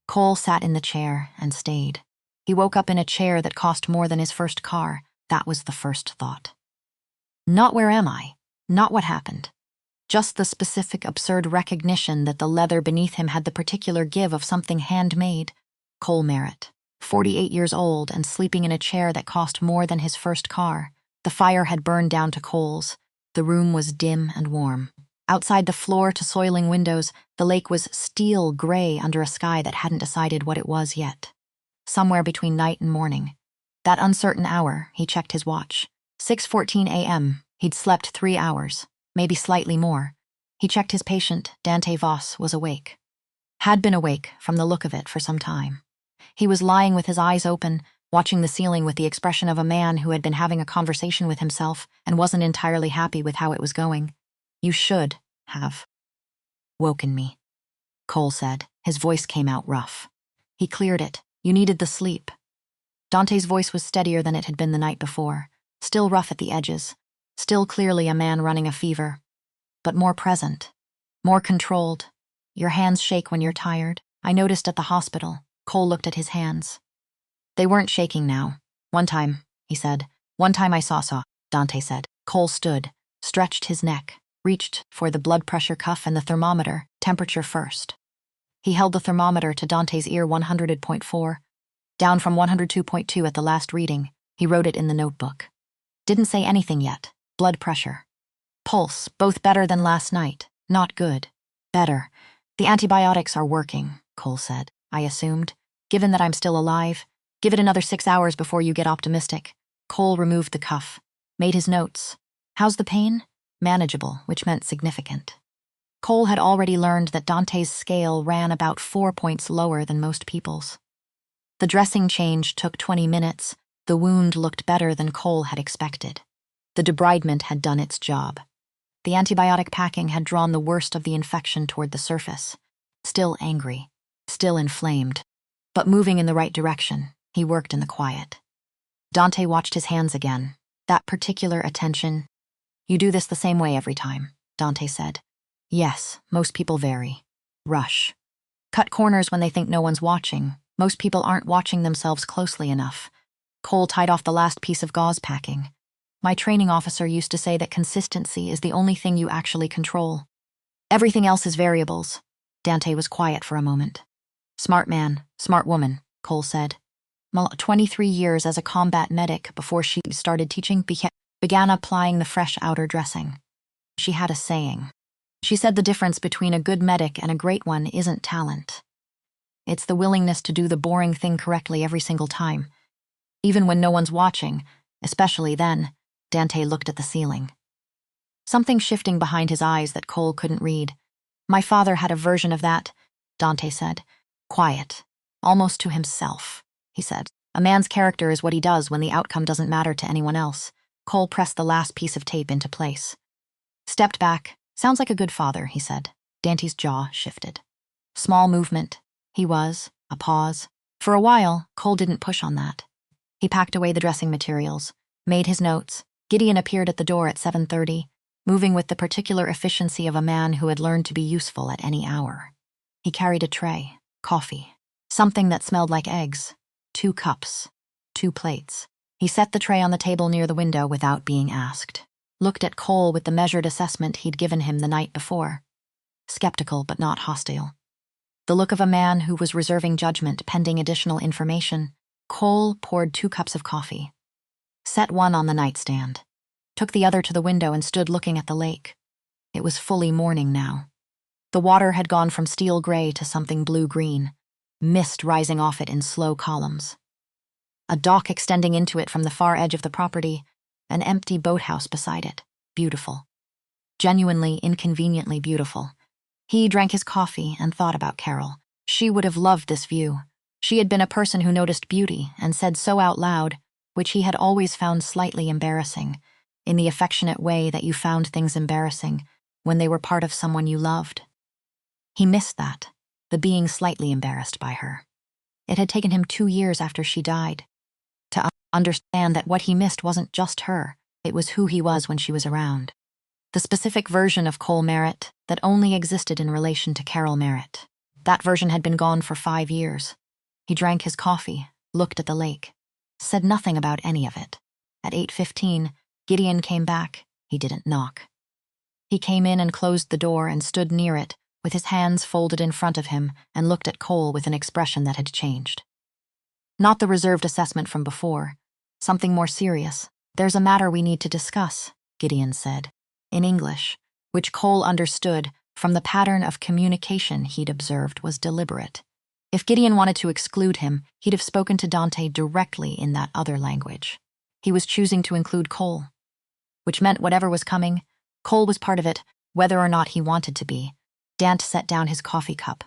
Cole sat in the chair and stayed. He woke up in a chair that cost more than his first car. That was the first thought. Not where am I? Not what happened. Just the specific, absurd recognition that the leather beneath him had the particular give of something handmade. Cole Merritt, 48 years old and sleeping in a chair that cost more than his first car. The fire had burned down to coals. The room was dim and warm. Outside the floor-to-soiling windows, the lake was steel gray under a sky that hadn't decided what it was yet. Somewhere between night and morning. That uncertain hour, he checked his watch. 6:14 a.m. He'd slept 3 hours, maybe slightly more. He checked his patient. Dante Voss was awake. Had been awake, from the look of it, for some time. He was lying with his eyes open, watching the ceiling with the expression of a man who had been having a conversation with himself and wasn't entirely happy with how it was going. You should have woken me, Cole said. His voice came out rough. He cleared it. You needed the sleep. Dante's voice was steadier than it had been the night before, still rough at the edges, still clearly a man running a fever, but more present, more controlled. Your hands shake when you're tired. I noticed at the hospital. Cole looked at his hands. They weren't shaking now. One time, he said. One time I saw, Dante said. Cole stood, stretched his neck, reached for the blood pressure cuff and the thermometer, temperature first. He held the thermometer to Dante's ear 100.4, down from 102.2 at the last reading. He wrote it in the notebook. Didn't say anything yet. Blood pressure. Pulse, both better than last night. Not good. Better. The antibiotics are working, Cole said. I assumed. Given that I'm still alive, give it another 6 hours before you get optimistic. Cole removed the cuff, made his notes. How's the pain? Manageable, which meant significant. Cole had already learned that Dante's scale ran about 4 points lower than most people's. The dressing change took 20 minutes. The wound looked better than Cole had expected. The debridement had done its job. The antibiotic packing had drawn the worst of the infection toward the surface. Still angry, still inflamed, but moving in the right direction. He worked in the quiet. Dante watched his hands again. That particular attention. You do this the same way every time, Dante said. Yes, most people vary. Rush. Cut corners when they think no one's watching. Most people aren't watching themselves closely enough. Cole tied off the last piece of gauze packing. My training officer used to say that consistency is the only thing you actually control. Everything else is variables. Dante was quiet for a moment. Smart man, smart woman, Cole said. 23 years as a combat medic before she started teaching, began applying the fresh outer dressing. She had a saying. She said the difference between a good medic and a great one isn't talent. It's the willingness to do the boring thing correctly every single time. Even when no one's watching, especially then. Dante looked at the ceiling. Something shifting behind his eyes that Cole couldn't read. My father had a version of that, Dante said. Quiet, almost to himself, he said. A man's character is what he does when the outcome doesn't matter to anyone else. Cole pressed the last piece of tape into place. Stepped back. Sounds like a good father, he said. Dante's jaw shifted. Small movement. He was. A pause. For a while, Cole didn't push on that. He packed away the dressing materials, made his notes. Gideon appeared at the door at 7:30, moving with the particular efficiency of a man who had learned to be useful at any hour. He carried a tray, coffee, something that smelled like eggs, 2 cups, 2 plates. He set the tray on the table near the window without being asked. Looked at Cole with the measured assessment he'd given him the night before. Skeptical but not hostile. The look of a man who was reserving judgment pending additional information. Cole poured 2 cups of coffee. Set one on the nightstand. Took the other to the window and stood looking at the lake. It was fully morning now. The water had gone from steel gray to something blue-green, mist rising off it in slow columns. A dock extending into it from the far edge of the property, an empty boathouse beside it. Beautiful. Genuinely, inconveniently beautiful. He drank his coffee and thought about Carol. She would have loved this view. She had been a person who noticed beauty and said so out loud, which he had always found slightly embarrassing, in the affectionate way that you found things embarrassing when they were part of someone you loved. He missed that, the being slightly embarrassed by her. It had taken him 2 years after she died to understand that what he missed wasn't just her, it was who he was when she was around. The specific version of Cole Merritt that only existed in relation to Carol Merritt. That version had been gone for 5 years. He drank his coffee, looked at the lake, said nothing about any of it. At 8:15, Gideon came back. He didn't knock. He came in and closed the door and stood near it, with his hands folded in front of him, and looked at Cole with an expression that had changed. Not the reserved assessment from before. Something more serious. "There's a matter we need to discuss," Gideon said, in English, which Cole understood from the pattern of communication he'd observed was deliberate. If Gideon wanted to exclude him, he'd have spoken to Dante directly in that other language. He was choosing to include Cole, which meant whatever was coming, Cole was part of it, whether or not he wanted to be. Dante set down his coffee cup,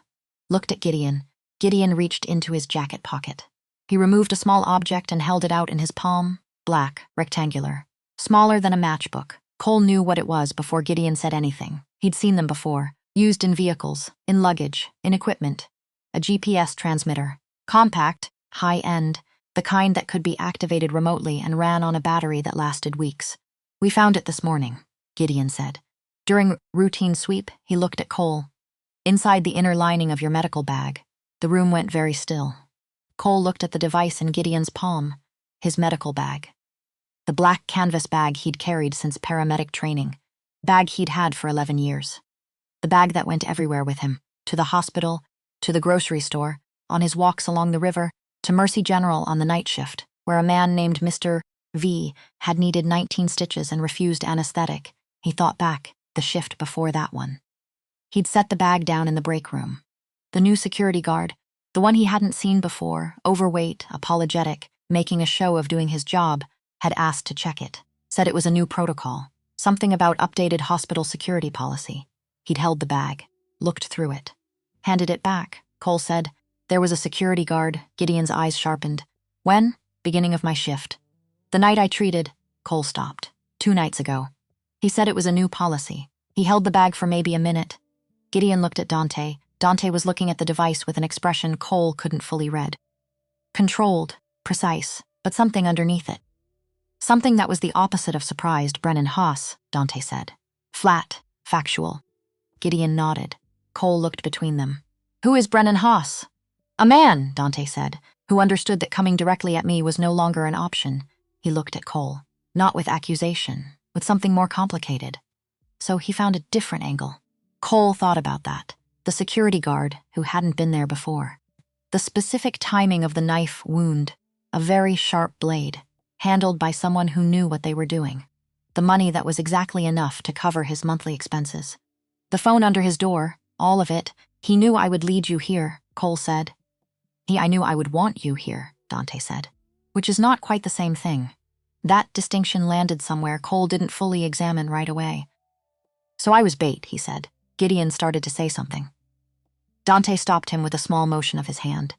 looked at Gideon. Gideon reached into his jacket pocket. He removed a small object and held it out in his palm, black, rectangular, smaller than a matchbook. Cole knew what it was before Gideon said anything. He'd seen them before, used in vehicles, in luggage, in equipment. A GPS transmitter, compact, high-end, the kind that could be activated remotely and ran on a battery that lasted weeks. "We found it this morning," Gideon said. During routine sweep, he looked at Cole. "Inside the inner lining of your medical bag." The room went very still. Cole looked at the device in Gideon's palm, his medical bag. The black canvas bag he'd carried since paramedic training, bag he'd had for 11 years. The bag that went everywhere with him, to the hospital, to the grocery store, on his walks along the river, to Mercy General on the night shift, where a man named Mr. V had needed 19 stitches and refused anesthetic. He thought back, the shift before that one. He'd set the bag down in the break room. The new security guard, the one he hadn't seen before, overweight, apologetic, making a show of doing his job, had asked to check it, said it was a new protocol, something about updated hospital security policy. He'd held the bag, looked through it. Handed it back, Cole said. There was a security guard. Gideon's eyes sharpened. "When?" "Beginning of my shift. The night I treated." Cole stopped. 2 nights ago. He said it was a new policy. He held the bag for maybe a minute. Gideon looked at Dante. Dante was looking at the device with an expression Cole couldn't fully read. Controlled, precise, but something underneath it. Something that was the opposite of surprised. "Brennan Haas," Dante said. "Flat, factual." Gideon nodded. Cole looked between them. "Who is Brennan Haas?" "A man," Dante said, "who understood that coming directly at me was no longer an option." He looked at Cole, not with accusation, with something more complicated. So he found a different angle. Cole thought about that. The security guard who hadn't been there before. The specific timing of the knife wound, a very sharp blade, handled by someone who knew what they were doing. The money that was exactly enough to cover his monthly expenses. The phone under his door, all of it. "He knew I would lead you here," Cole said. I knew I would want you here," Dante said, which is not quite the same thing. That distinction landed somewhere Cole didn't fully examine right away. "So I was bait," he said. Gideon started to say something. Dante stopped him with a small motion of his hand.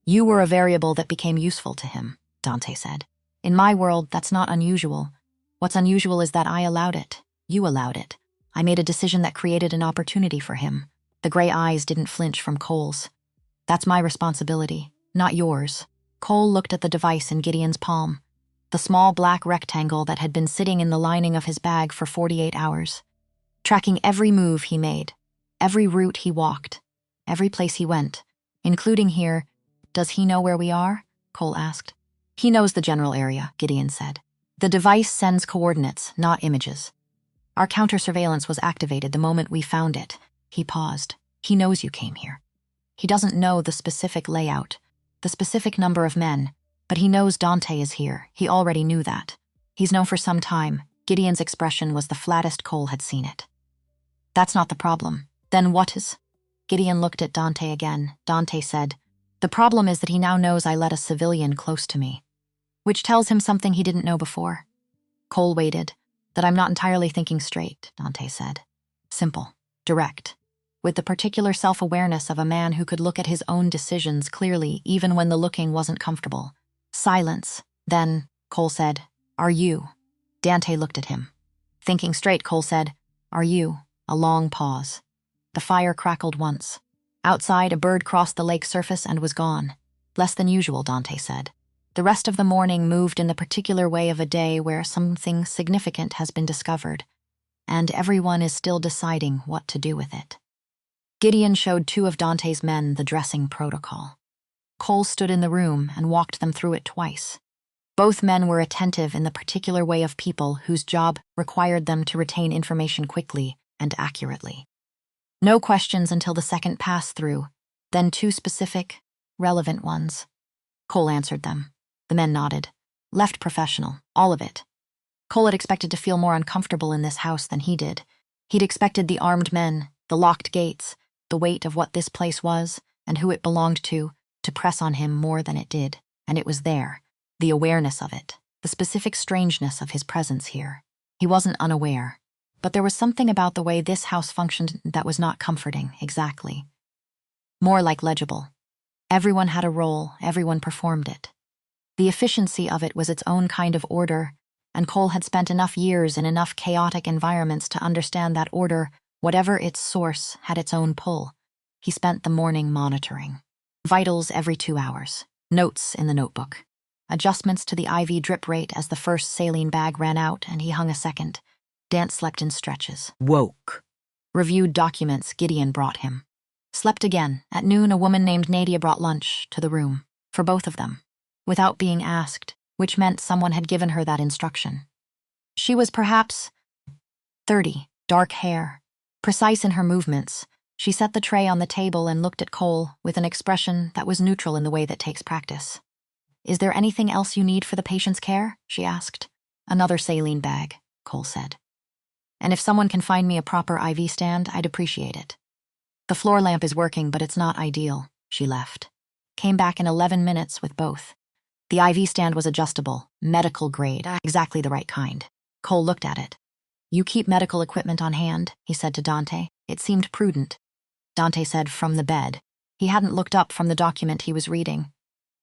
"You were a variable that became useful to him," Dante said. "In my world, that's not unusual. What's unusual is that I allowed it. You allowed it. I made a decision that created an opportunity for him. The gray eyes didn't flinch from Cole's. That's my responsibility, not yours. Cole looked at the device in Gideon's palm, the small black rectangle that had been sitting in the lining of his bag for 48 hours, tracking every move he made, every route he walked, every place he went, including here. Does he know where we are? Cole asked. He knows the general area, Gideon said. The device sends coordinates, not images. Our counter-surveillance was activated the moment we found it. He paused. He knows you came here. He doesn't know the specific layout, the specific number of men, but he knows Dante is here. He already knew that. He's known for some time. Gideon's expression was the flattest Cole had seen it. That's not the problem. Then what is? Gideon looked at Dante again. Dante said, the problem is that he now knows I let a civilian close to me, which tells him something he didn't know before. Cole waited. That I'm not entirely thinking straight, Dante said. Simple, direct, with the particular self-awareness of a man who could look at his own decisions clearly even when the looking wasn't comfortable. Silence. Then, Cole said, are you? Dante looked at him. Thinking straight, Cole said, are you? A long pause. The fire crackled once. Outside, a bird crossed the lake surface and was gone. Less than usual, Dante said. The rest of the morning moved in the particular way of a day where something significant has been discovered, and everyone is still deciding what to do with it. Gideon showed 2 of Dante's men the dressing protocol. Cole stood in the room and walked them through it twice. Both men were attentive in the particular way of people whose job required them to retain information quickly and accurately. No questions until the second pass-through, then 2 specific, relevant ones. Cole answered them. The men nodded. Left professional, all of it. Cole had expected to feel more uncomfortable in this house than he did. He'd expected the armed men, the locked gates, the weight of what this place was and who it belonged to press on him more than it did, and it was there, the awareness of it, the specific strangeness of his presence here. He wasn't unaware, but there was something about the way this house functioned that was not comforting, exactly. More like legible. Everyone had a role, everyone performed it. The efficiency of it was its own kind of order, and Cole had spent enough years in enough chaotic environments to understand that order, whatever its source, had its own pull. He spent the morning monitoring. Vitals every 2 hours. Notes in the notebook. Adjustments to the IV drip rate as the first saline bag ran out and he hung a second. Dance slept in stretches. Woke. Reviewed documents Gideon brought him. Slept again. At noon, a woman named Nadia brought lunch to the room. For both of them. Without being asked, which meant someone had given her that instruction. She was perhaps 30, dark hair, precise in her movements. She set the tray on the table and looked at Cole with an expression that was neutral in the way that takes practice. Is there anything else you need for the patient's care? She asked. Another saline bag, Cole said. And if someone can find me a proper IV stand, I'd appreciate it. The floor lamp is working, but it's not ideal. She left. Came back in 11 minutes with both. The IV stand was adjustable, medical grade, exactly the right kind. Cole looked at it. You keep medical equipment on hand, he said to Dante. It seemed prudent. Dante said, from the bed. He hadn't looked up from the document he was reading.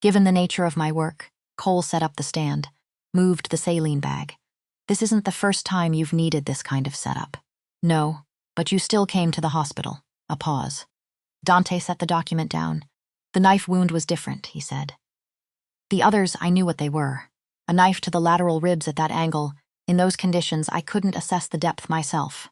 Given the nature of my work, Cole set up the stand, moved the saline bag. This isn't the first time you've needed this kind of setup. No, but you still came to the hospital. A pause. Dante set the document down. The knife wound was different, he said. The others, I knew what they were. A knife to the lateral ribs at that angle. In those conditions, I couldn't assess the depth myself.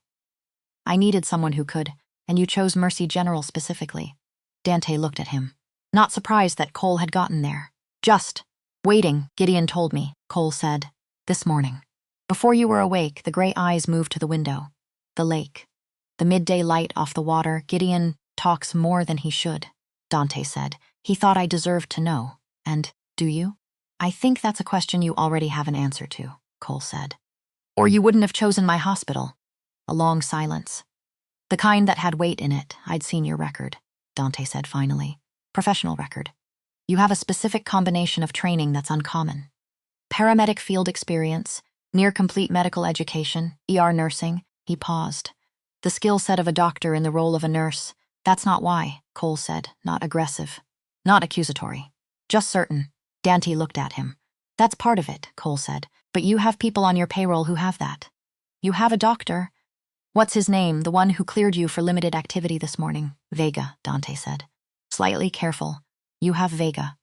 I needed someone who could, and you chose Mercy General specifically. Dante looked at him. Not surprised that Cole had gotten there. Just waiting, Gideon told me, Cole said. This morning. Before you were awake, the gray eyes moved to the window. The lake. The midday light off the water. Gideon talks more than he should, Dante said. He thought I deserved to know. And, do you? I think that's a question you already have an answer to, Cole said. Or you wouldn't have chosen my hospital. A long silence. The kind that had weight in it. I'd seen your record, Dante said finally. Professional record. You have a specific combination of training that's uncommon. Paramedic field experience, near-complete medical education, ER nursing. He paused. The skill set of a doctor in the role of a nurse. That's not why, Cole said, not aggressive. Not accusatory. Just certain. Dante looked at him. That's part of it, Cole said. But you have people on your payroll who have that. You have a doctor. What's his name, the one who cleared you for limited activity this morning? Vega, Dante said. Slightly careful. You have Vega.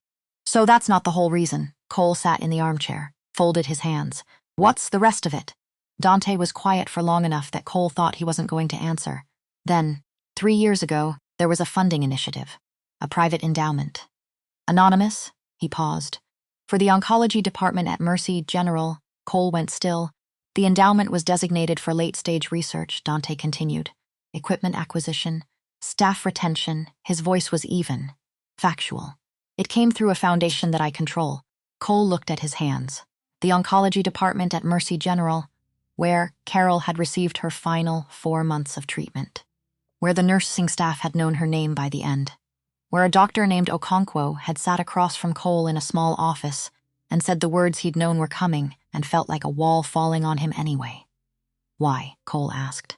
So that's not the whole reason. Cole sat in the armchair, folded his hands. What's the rest of it? Dante was quiet for long enough that Cole thought he wasn't going to answer. Then, 3 years ago, there was a funding initiative, a private endowment. Anonymous, he paused. For the oncology department at Mercy General, Cole went still. The endowment was designated for late-stage research, Dante continued. Equipment acquisition, staff retention, his voice was even, factual. It came through a foundation that I control. Cole looked at his hands. The oncology department at Mercy General, where Carol had received her final 4 months of treatment. Where the nursing staff had known her name by the end. Where a doctor named Okonkwo had sat across from Cole in a small office and said the words he'd known were coming and felt like a wall falling on him anyway. Why? Cole asked.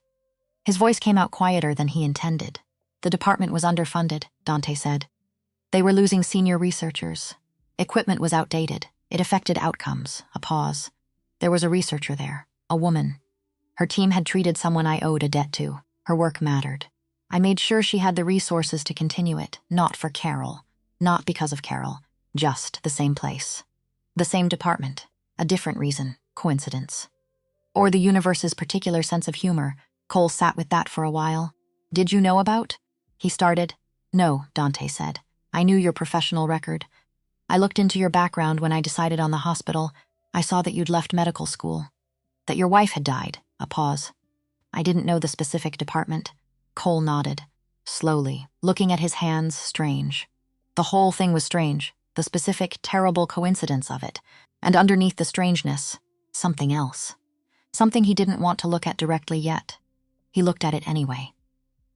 His voice came out quieter than he intended. The department was underfunded, Dante said. They were losing senior researchers. Equipment was outdated. It affected outcomes. A pause. There was a researcher there, a woman. Her team had treated someone I owed a debt to. Her work mattered. I made sure she had the resources to continue it, not for Carol. Not because of Carol. Just the same place. The same department. A different reason. Coincidence. Or the universe's particular sense of humor. Cole sat with that for a while. Did you know about? He started. No, Dante said. I knew your professional record. I looked into your background when I decided on the hospital. I saw that you'd left medical school. That your wife had died. A pause. I didn't know the specific department. Cole nodded, slowly, looking at his hands, strange. The whole thing was strange, the specific, terrible coincidence of it. And underneath the strangeness, something else. Something he didn't want to look at directly yet. He looked at it anyway.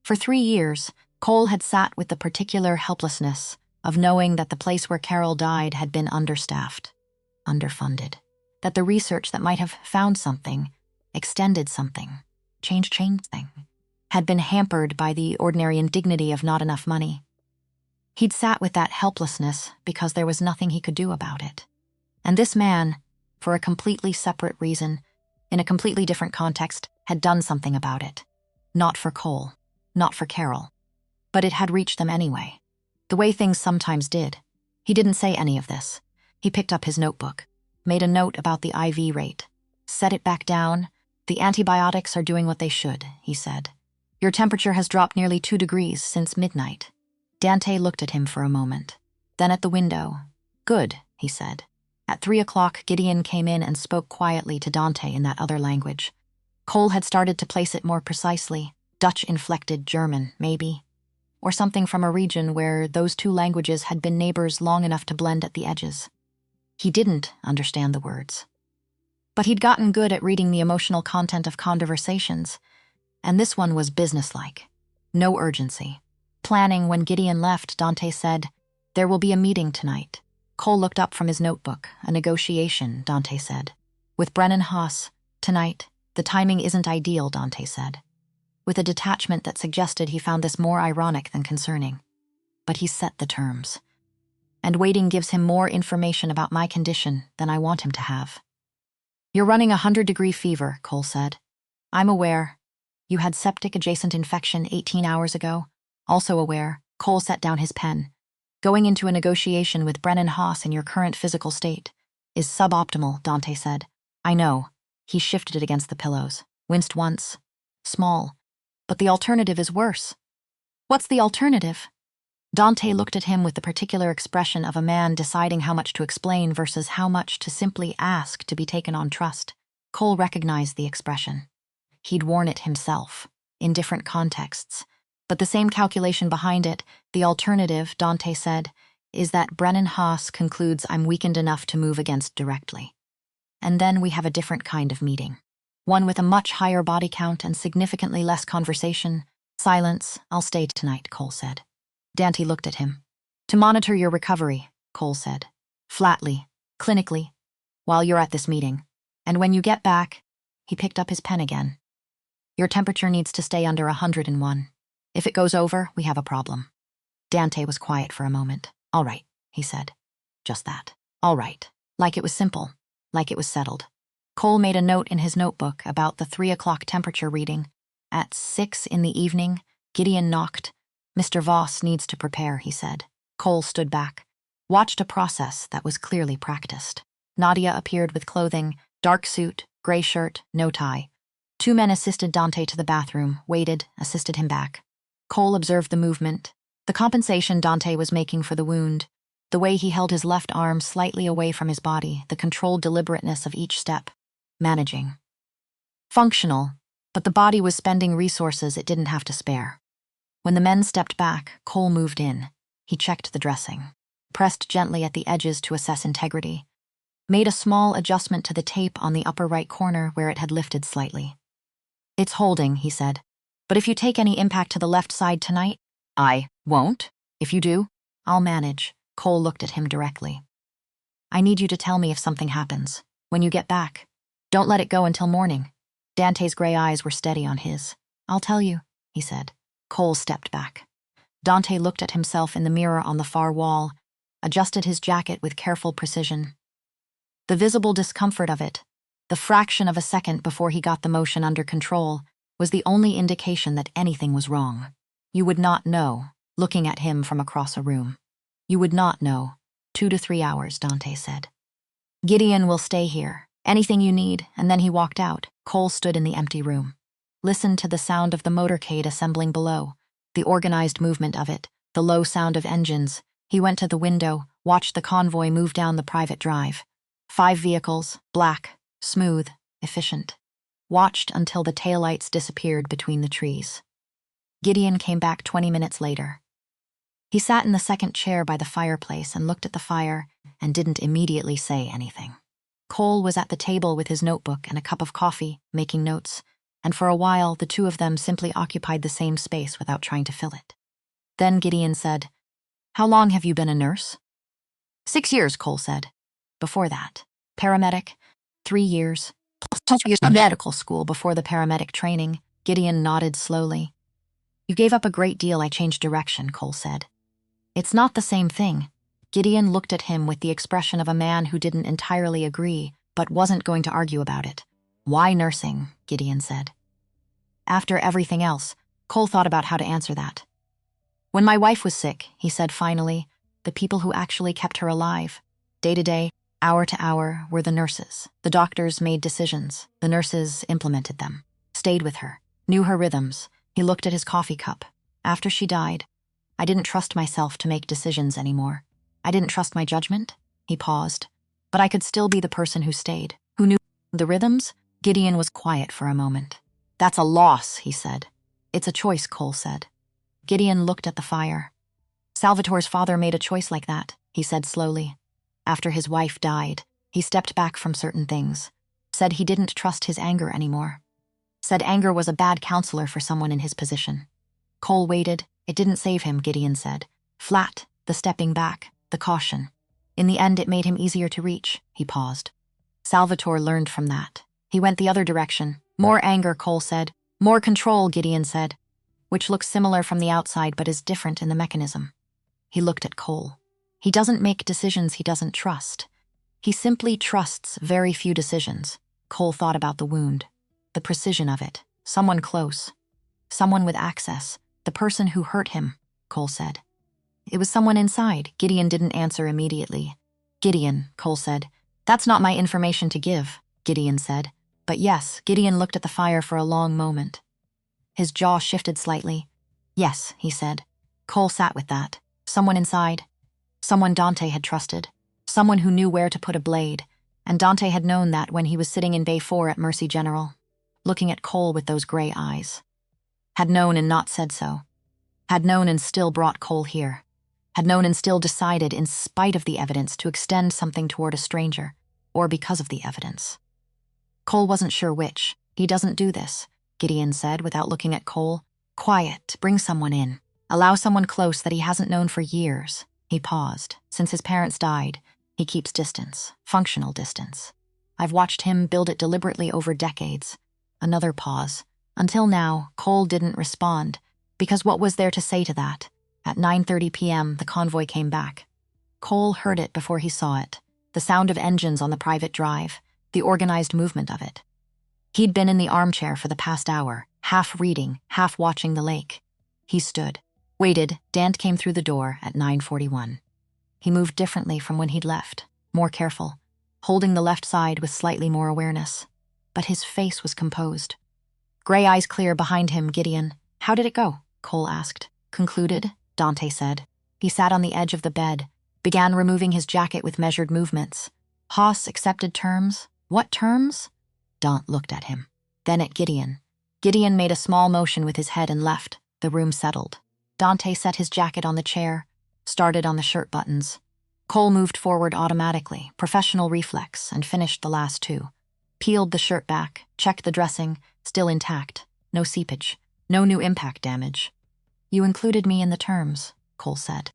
For 3 years, Cole had sat with the particular helplessness of knowing that the place where Carol died had been understaffed, underfunded. That the research that might have found something, extended something, changed thing, had been hampered by the ordinary indignity of not enough money. He'd sat with that helplessness because there was nothing he could do about it. And this man, for a completely separate reason, in a completely different context, had done something about it. Not for Cole, not for Carol. But it had reached them anyway. The way things sometimes did. He didn't say any of this. He picked up his notebook, made a note about the IV rate, set it back down. The antibiotics are doing what they should, he said. Your temperature has dropped nearly 2 degrees since midnight. Dante looked at him for a moment, then at the window. Good, he said. At 3 o'clock, Gideon came in and spoke quietly to Dante in that other language. Cole had started to place it more precisely. Dutch-inflected German, maybe. Or something from a region where those 2 languages had been neighbors long enough to blend at the edges. He didn't understand the words. But he'd gotten good at reading the emotional content of conversations, and this one was businesslike. No urgency. Planning when Gideon left, Dante said, There will be a meeting tonight. Cole looked up from his notebook. A negotiation, Dante said. With Brennan Haas, tonight. The timing isn't ideal, Dante said. With a detachment that suggested he found this more ironic than concerning. But he set the terms. And waiting gives him more information about my condition than I want him to have. You're running 100-degree fever, Cole said. I'm aware. You had septic-adjacent infection 18 hours ago. Also aware, Cole set down his pen. Going into a negotiation with Brennan Haas in your current physical state is suboptimal, Dante said. I know. He shifted it against the pillows, winced once. Small. But the alternative is worse. What's the alternative? Dante looked at him with the particular expression of a man deciding how much to explain versus how much to simply ask to be taken on trust. Cole recognized the expression. He'd worn it himself, in different contexts. But the same calculation behind it, the alternative, Dante said, is that Brennan Haas concludes I'm weakened enough to move against directly. And then we have a different kind of meeting. One with a much higher body count and significantly less conversation. Silence, I'll stay tonight, Cole said. Dante looked at him. To monitor your recovery, Cole said. Flatly, clinically, while you're at this meeting. And when you get back, he picked up his pen again. Your temperature needs to stay under 101. If it goes over, we have a problem. Dante was quiet for a moment. All right, he said. Just that. All right. Like it was simple. Like it was settled. Cole made a note in his notebook about the 3 o'clock temperature reading. At 6 in the evening, Gideon knocked. "Mr. Voss needs to prepare," he said. Cole stood back, watched a process that was clearly practiced. Nadia appeared with clothing, dark suit, gray shirt, no tie. 2 men assisted Dante to the bathroom, waited, assisted him back. Cole observed the movement, the compensation Dante was making for the wound, the way he held his left arm slightly away from his body, the controlled deliberateness of each step. Managing. Functional, but the body was spending resources it didn't have to spare. When the men stepped back, Cole moved in. He checked the dressing, pressed gently at the edges to assess integrity, made a small adjustment to the tape on the upper right corner where it had lifted slightly. "It's holding," he said. "But if you take any impact to the left side tonight, I won't. If you do, I'll manage." Cole looked at him directly. "I need you to tell me if something happens. When you get back. Don't let it go until morning." Dante's gray eyes were steady on his. "I'll tell you," he said. Cole stepped back. Dante looked at himself in the mirror on the far wall, adjusted his jacket with careful precision. The visible discomfort of it, the fraction of a second before he got the motion under control, was the only indication that anything was wrong. You would not know, looking at him from across a room. You would not know. 2 to 3 hours, Dante said. "Gideon will stay here. Anything you need," and then he walked out. Cole stood in the empty room. Listened to the sound of the motorcade assembling below, the organized movement of it, the low sound of engines. He went to the window, watched the convoy move down the private drive. 5 vehicles, black, smooth, efficient. Watched until the taillights disappeared between the trees. Gideon came back 20 minutes later. He sat in the second chair by the fireplace and looked at the fire and didn't immediately say anything. Cole was at the table with his notebook and a cup of coffee, making notes, and for a while the two of them simply occupied the same space without trying to fill it. Then Gideon said, "How long have you been a nurse?" 6 years, Cole said. Before that, paramedic, 3 years, plus medical school before the paramedic training. Gideon nodded slowly. "You gave up a great deal. I changed direction," Cole said. "It's not the same thing." Gideon looked at him with the expression of a man who didn't entirely agree, but wasn't going to argue about it. "Why nursing?" Gideon said. After everything else, Cole thought about how to answer that. "When my wife was sick," he said finally, "the people who actually kept her alive, day to day, hour to hour, were the nurses. The doctors made decisions. The nurses implemented them, stayed with her, knew her rhythms." He looked at his coffee cup. "After she died, I didn't trust myself to make decisions anymore. I didn't trust my judgment." He paused. "But I could still be the person who stayed, who knew the rhythms." Gideon was quiet for a moment. "That's a loss," he said. "It's a choice," Cole said. Gideon looked at the fire. "Salvatore's father made a choice like that," he said slowly. "After his wife died, he stepped back from certain things. Said he didn't trust his anger anymore. Said anger was a bad counselor for someone in his position." Cole waited. "It didn't save him," Gideon said. "Flat, the stepping back, the caution. In the end, it made him easier to reach." He paused. "Salvatore learned from that. He went the other direction. More anger," Cole said. "More control," Gideon said. "Which looks similar from the outside but is different in the mechanism." He looked at Cole. "He doesn't make decisions he doesn't trust. He simply trusts very few decisions." Cole thought about the wound, the precision of it, someone close, someone with access, the person who hurt him, Cole said. "It was someone inside." Gideon didn't answer immediately. "Gideon," Cole said. "That's not my information to give," Gideon said. "But yes." Gideon looked at the fire for a long moment. His jaw shifted slightly. "Yes," he said. Cole sat with that. Someone inside. Someone Dante had trusted. Someone who knew where to put a blade. And Dante had known that when he was sitting in Bay 4 at Mercy General, looking at Cole with those gray eyes. Had known and not said so. Had known and still brought Cole here. Had known and still decided, in spite of the evidence, to extend something toward a stranger, or because of the evidence. Cole wasn't sure which. "He doesn't do this," Gideon said without looking at Cole. "Quiet, bring someone in. Allow someone close that he hasn't known for years." He paused. "Since his parents died, he keeps distance, functional distance. I've watched him build it deliberately over decades." Another pause. Until now, Cole didn't respond, because what was there to say to that? At 9:30 p.m., the convoy came back. Cole heard it before he saw it, the sound of engines on the private drive, the organized movement of it. He'd been in the armchair for the past hour, half reading, half watching the lake. He stood, waited. Dant came through the door at 9:41. He moved differently from when he'd left, more careful, holding the left side with slightly more awareness. But his face was composed. Gray eyes clear behind him. Gideon. How did it go? Cole asked. Concluded, Dante said. He sat on the edge of the bed, began removing his jacket with measured movements. Haas accepted terms. What terms? Dant looked at him, then at Gideon. Gideon made a small motion with his head and left. The room settled. Dante set his jacket on the chair, started on the shirt buttons. Cole moved forward automatically, professional reflex, and finished the last two. Peeled the shirt back, checked the dressing, still intact. No seepage, no new impact damage. You included me in the terms, Cole said.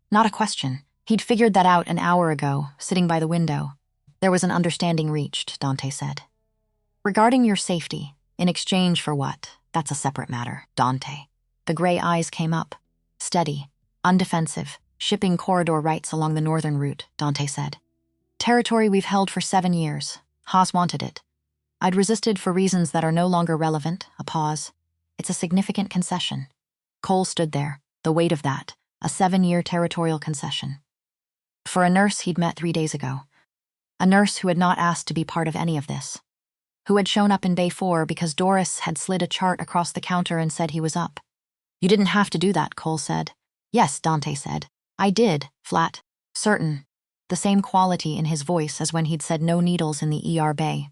Not a question. He'd figured that out an hour ago, sitting by the window. There was an understanding reached, Dante said. Regarding your safety, in exchange for what? That's a separate matter, Dante. The gray eyes came up. Steady, undefensive, shipping corridor rights along the northern route, Dante said. Territory we've held for 7 years. Haas wanted it. I'd resisted for reasons that are no longer relevant. A pause. It's a significant concession. Cole stood there, the weight of that, a 7-year territorial concession. For a nurse he'd met 3 days ago. A nurse who had not asked to be part of any of this. Who had shown up in Bay 4 because Doris had slid a chart across the counter and said he was up. You didn't have to do that, Cole said. Yes, Dante said. I did, flat, certain. The same quality in his voice as when he'd said no needles in the ER bay.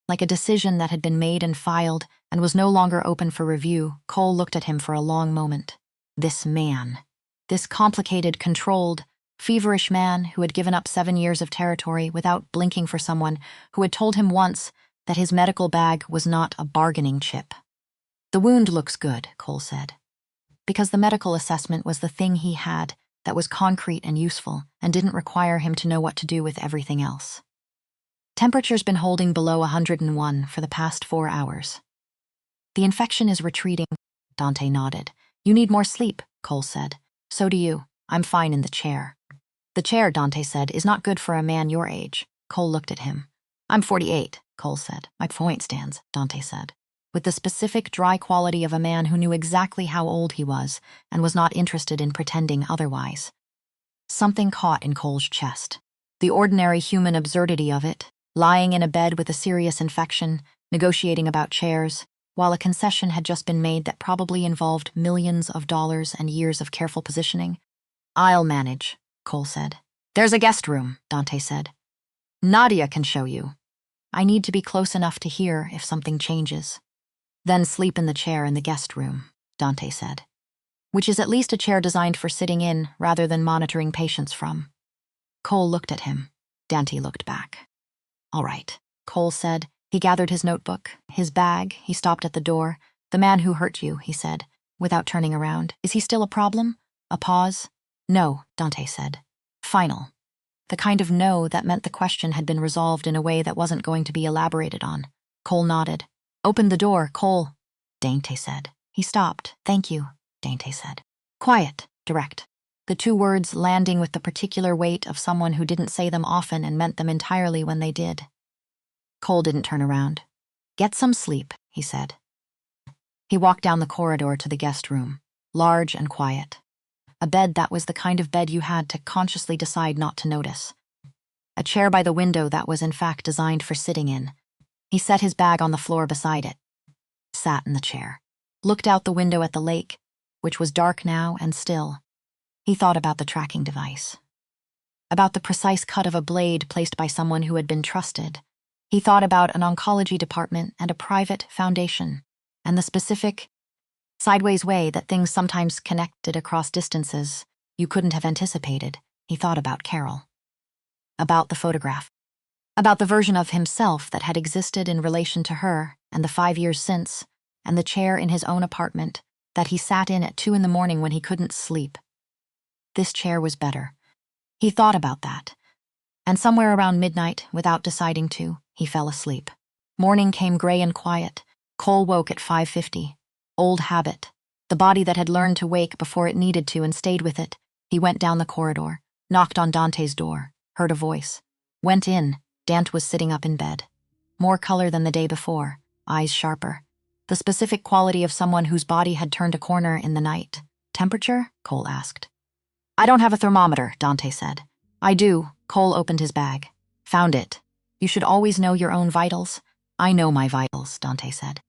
Like a decision that had been made and filed and was no longer open for review, Cole looked at him for a long moment. This man. This complicated, controlled, feverish man who had given up 7 years of territory without blinking for someone who had told him once that his medical bag was not a bargaining chip. The wound looks good, Cole said. Because the medical assessment was the thing he had that was concrete and useful and didn't require him to know what to do with everything else. Temperature's been holding below 101 for the past 4 hours. The infection is retreating, Dante nodded. You need more sleep, Cole said. So do you. I'm fine in the chair. The chair, Dante said, is not good for a man your age. Cole looked at him. I'm 48, Cole said. My point stands, Dante said, with the specific dry quality of a man who knew exactly how old he was and was not interested in pretending otherwise. Something caught in Cole's chest. The ordinary human absurdity of it, lying in a bed with a serious infection, negotiating about chairs, while a concession had just been made that probably involved millions of dollars and years of careful positioning. I'll manage, Cole said. There's a guest room, Dante said. Nadia can show you. I need to be close enough to hear if something changes. Then sleep in the chair in the guest room, Dante said, which is at least a chair designed for sitting in rather than monitoring patients from. Cole looked at him. Dante looked back. All right, Cole said. He gathered his notebook, his bag. He stopped at the door. The man who hurt you, he said, without turning around. Is he still a problem? A pause. No, Dante said. Final. The kind of no that meant the question had been resolved in a way that wasn't going to be elaborated on. Cole nodded. Open the door, Cole, Dante said. He stopped. Thank you, Dante said. Quiet, direct. The 2 words landing with the particular weight of someone who didn't say them often and meant them entirely when they did. Cole didn't turn around. Get some sleep, he said. He walked down the corridor to the guest room, large and quiet. A bed that was the kind of bed you had to consciously decide not to notice. A chair by the window that was in fact designed for sitting in. He set his bag on the floor beside it, sat in the chair, looked out the window at the lake, which was dark now and still. He thought about the tracking device, about the precise cut of a blade placed by someone who had been trusted. He thought about an oncology department and a private foundation, and the specific, sideways way that things sometimes connected across distances you couldn't have anticipated. He thought about Carol. About the photograph. About the version of himself that had existed in relation to her, and the 5 years since, and the chair in his own apartment that he sat in at 2 in the morning when he couldn't sleep. This chair was better. He thought about that. And somewhere around midnight, without deciding to, he fell asleep. Morning came gray and quiet. Cole woke at 5:50. Old habit. The body that had learned to wake before it needed to and stayed with it. He went down the corridor, knocked on Dante's door, heard a voice. Went in. Dant was sitting up in bed. more color than the day before, eyes sharper. The specific quality of someone whose body had turned a corner in the night. Temperature? Cole asked. I don't have a thermometer, Dante said. I do. Cole opened his bag. Found it. You should always know your own vitals. I know my vitals, Dante said.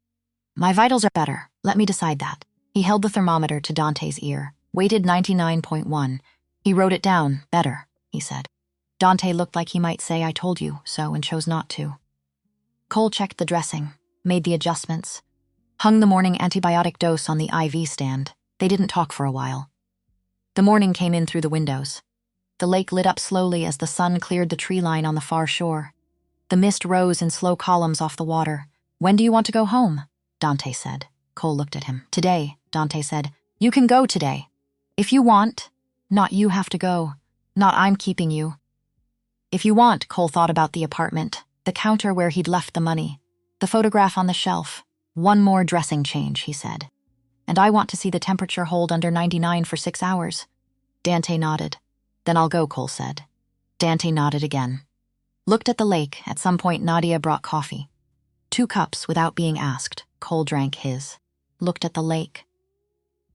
My vitals are better. Let me decide that. He held the thermometer to Dante's ear, weighted 99.1. He wrote it down. Better, he said. Dante looked like he might say, I told you so, and chose not to. Cole checked the dressing, made the adjustments, hung the morning antibiotic dose on the IV stand. They didn't talk for a while. The morning came in through the windows. The lake lit up slowly as the sun cleared the tree line on the far shore. The mist rose in slow columns off the water. When do you want to go home? Dante said. Cole looked at him. Today, Dante said. You can go today. If you want. Not you have to go. Not I'm keeping you. If you want, Cole thought about the apartment, the counter where he'd left the money, the photograph on the shelf. One more dressing change, he said. And I want to see the temperature hold under 99 for 6 hours. Dante nodded. Then I'll go, Cole said. Dante nodded again. Looked at the lake. At some point, Nadia brought coffee. 2 cups without being asked. Cole drank his. Looked at the lake.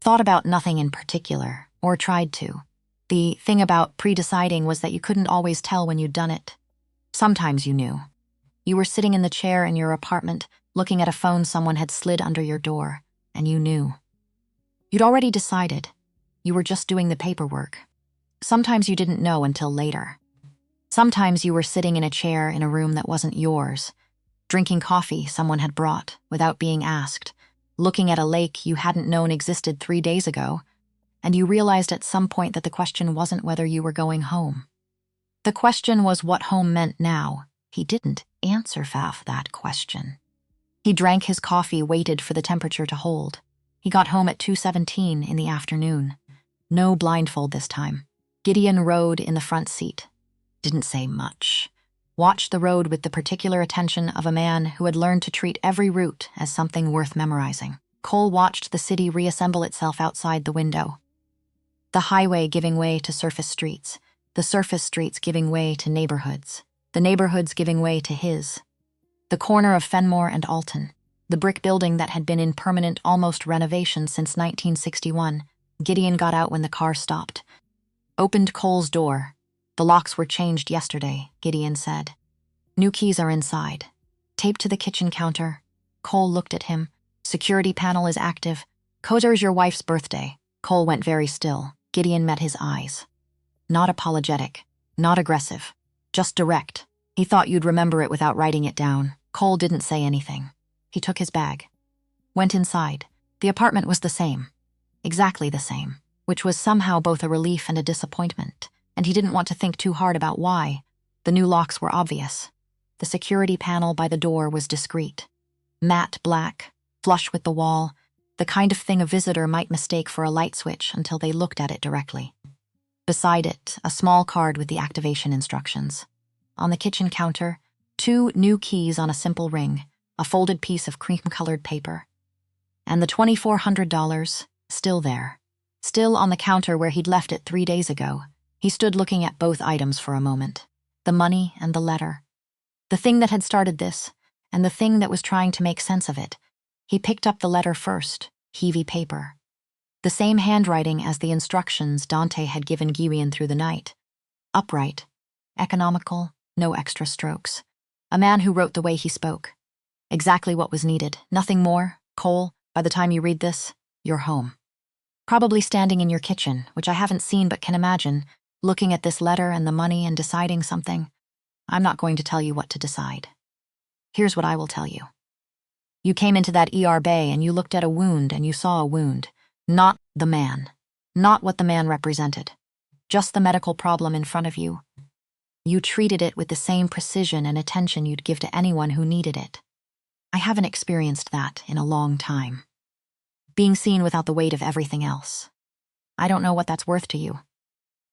Thought about nothing in particular, or tried to. The thing about pre-deciding was that you couldn't always tell when you'd done it. Sometimes you knew. You were sitting in the chair in your apartment, looking at a phone someone had slid under your door, and you knew. You'd already decided. You were just doing the paperwork. Sometimes you didn't know until later. Sometimes you were sitting in a chair in a room that wasn't yours, drinking coffee someone had brought without being asked, looking at a lake you hadn't known existed 3 days ago, and you realized at some point that the question wasn't whether you were going home. The question was what home meant now. He didn't answer Faf that question. He drank his coffee, waited for the temperature to hold. He got home at 2:17 in the afternoon. No blindfold this time. Gideon rode in the front seat. Didn't say much. Watched the road with the particular attention of a man who had learned to treat every route as something worth memorizing. Cole watched the city reassemble itself outside the window. The highway giving way to surface streets, the surface streets giving way to neighborhoods, the neighborhoods giving way to his. The corner of Fenmore and Alton, the brick building that had been in permanent, almost renovation since 1961. Gideon got out when the car stopped. Opened Cole's door. The locks were changed yesterday, Gideon said. New keys are inside. Taped to the kitchen counter. Cole looked at him. Security panel is active. Kozer's your wife's birthday. Cole went very still. Gideon met his eyes. Not apologetic. Not aggressive. Just direct. He thought you'd remember it without writing it down. Cole didn't say anything. He took his bag. Went inside. The apartment was the same. Exactly the same. Which was somehow both a relief and a disappointment. And he didn't want to think too hard about why. The new locks were obvious. The security panel by the door was discreet. Matte black, flush with the wall, the kind of thing a visitor might mistake for a light switch until they looked at it directly. Beside it, a small card with the activation instructions. On the kitchen counter, 2 new keys on a simple ring, a folded piece of cream-colored paper. And the $2,400, still there. Still on the counter where he'd left it 3 days ago. He stood looking at both items for a moment. The money and the letter. The thing that had started this, and the thing that was trying to make sense of it. He picked up the letter first, heavy paper. The same handwriting as the instructions Dante had given Gideon through the night. Upright, economical, no extra strokes. A man who wrote the way he spoke. Exactly what was needed, nothing more. Cole, by the time you read this, you're home. Probably standing in your kitchen, which I haven't seen but can imagine, looking at this letter and the money and deciding something. I'm not going to tell you what to decide. Here's what I will tell you. You came into that ER bay and you looked at a wound and you saw a wound. Not the man. Not what the man represented. Just the medical problem in front of you. You treated it with the same precision and attention you'd give to anyone who needed it. I haven't experienced that in a long time. Being seen without the weight of everything else. I don't know what that's worth to you.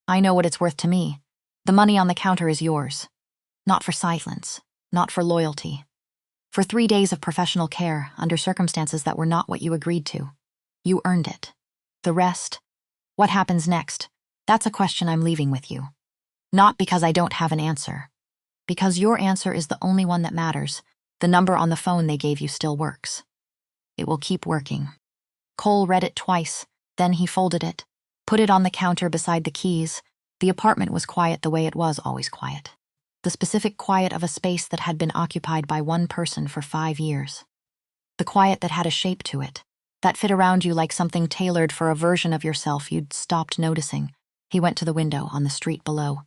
I know what it's worth to me. The money on the counter is yours. Not for silence. Not for loyalty. For 3 days of professional care under circumstances that were not what you agreed to. You earned it. The rest, what happens next, that's a question I'm leaving with you. Not because I don't have an answer. Because your answer is the only one that matters, The number on the phone they gave you still works. It will keep working. Cole read it twice, then he folded it, put it on the counter beside the keys. The apartment was quiet the way it was always quiet. The specific quiet of a space that had been occupied by one person for 5 years. The quiet that had a shape to it, that fit around you like something tailored for a version of yourself you'd stopped noticing. He went to the window on the street below.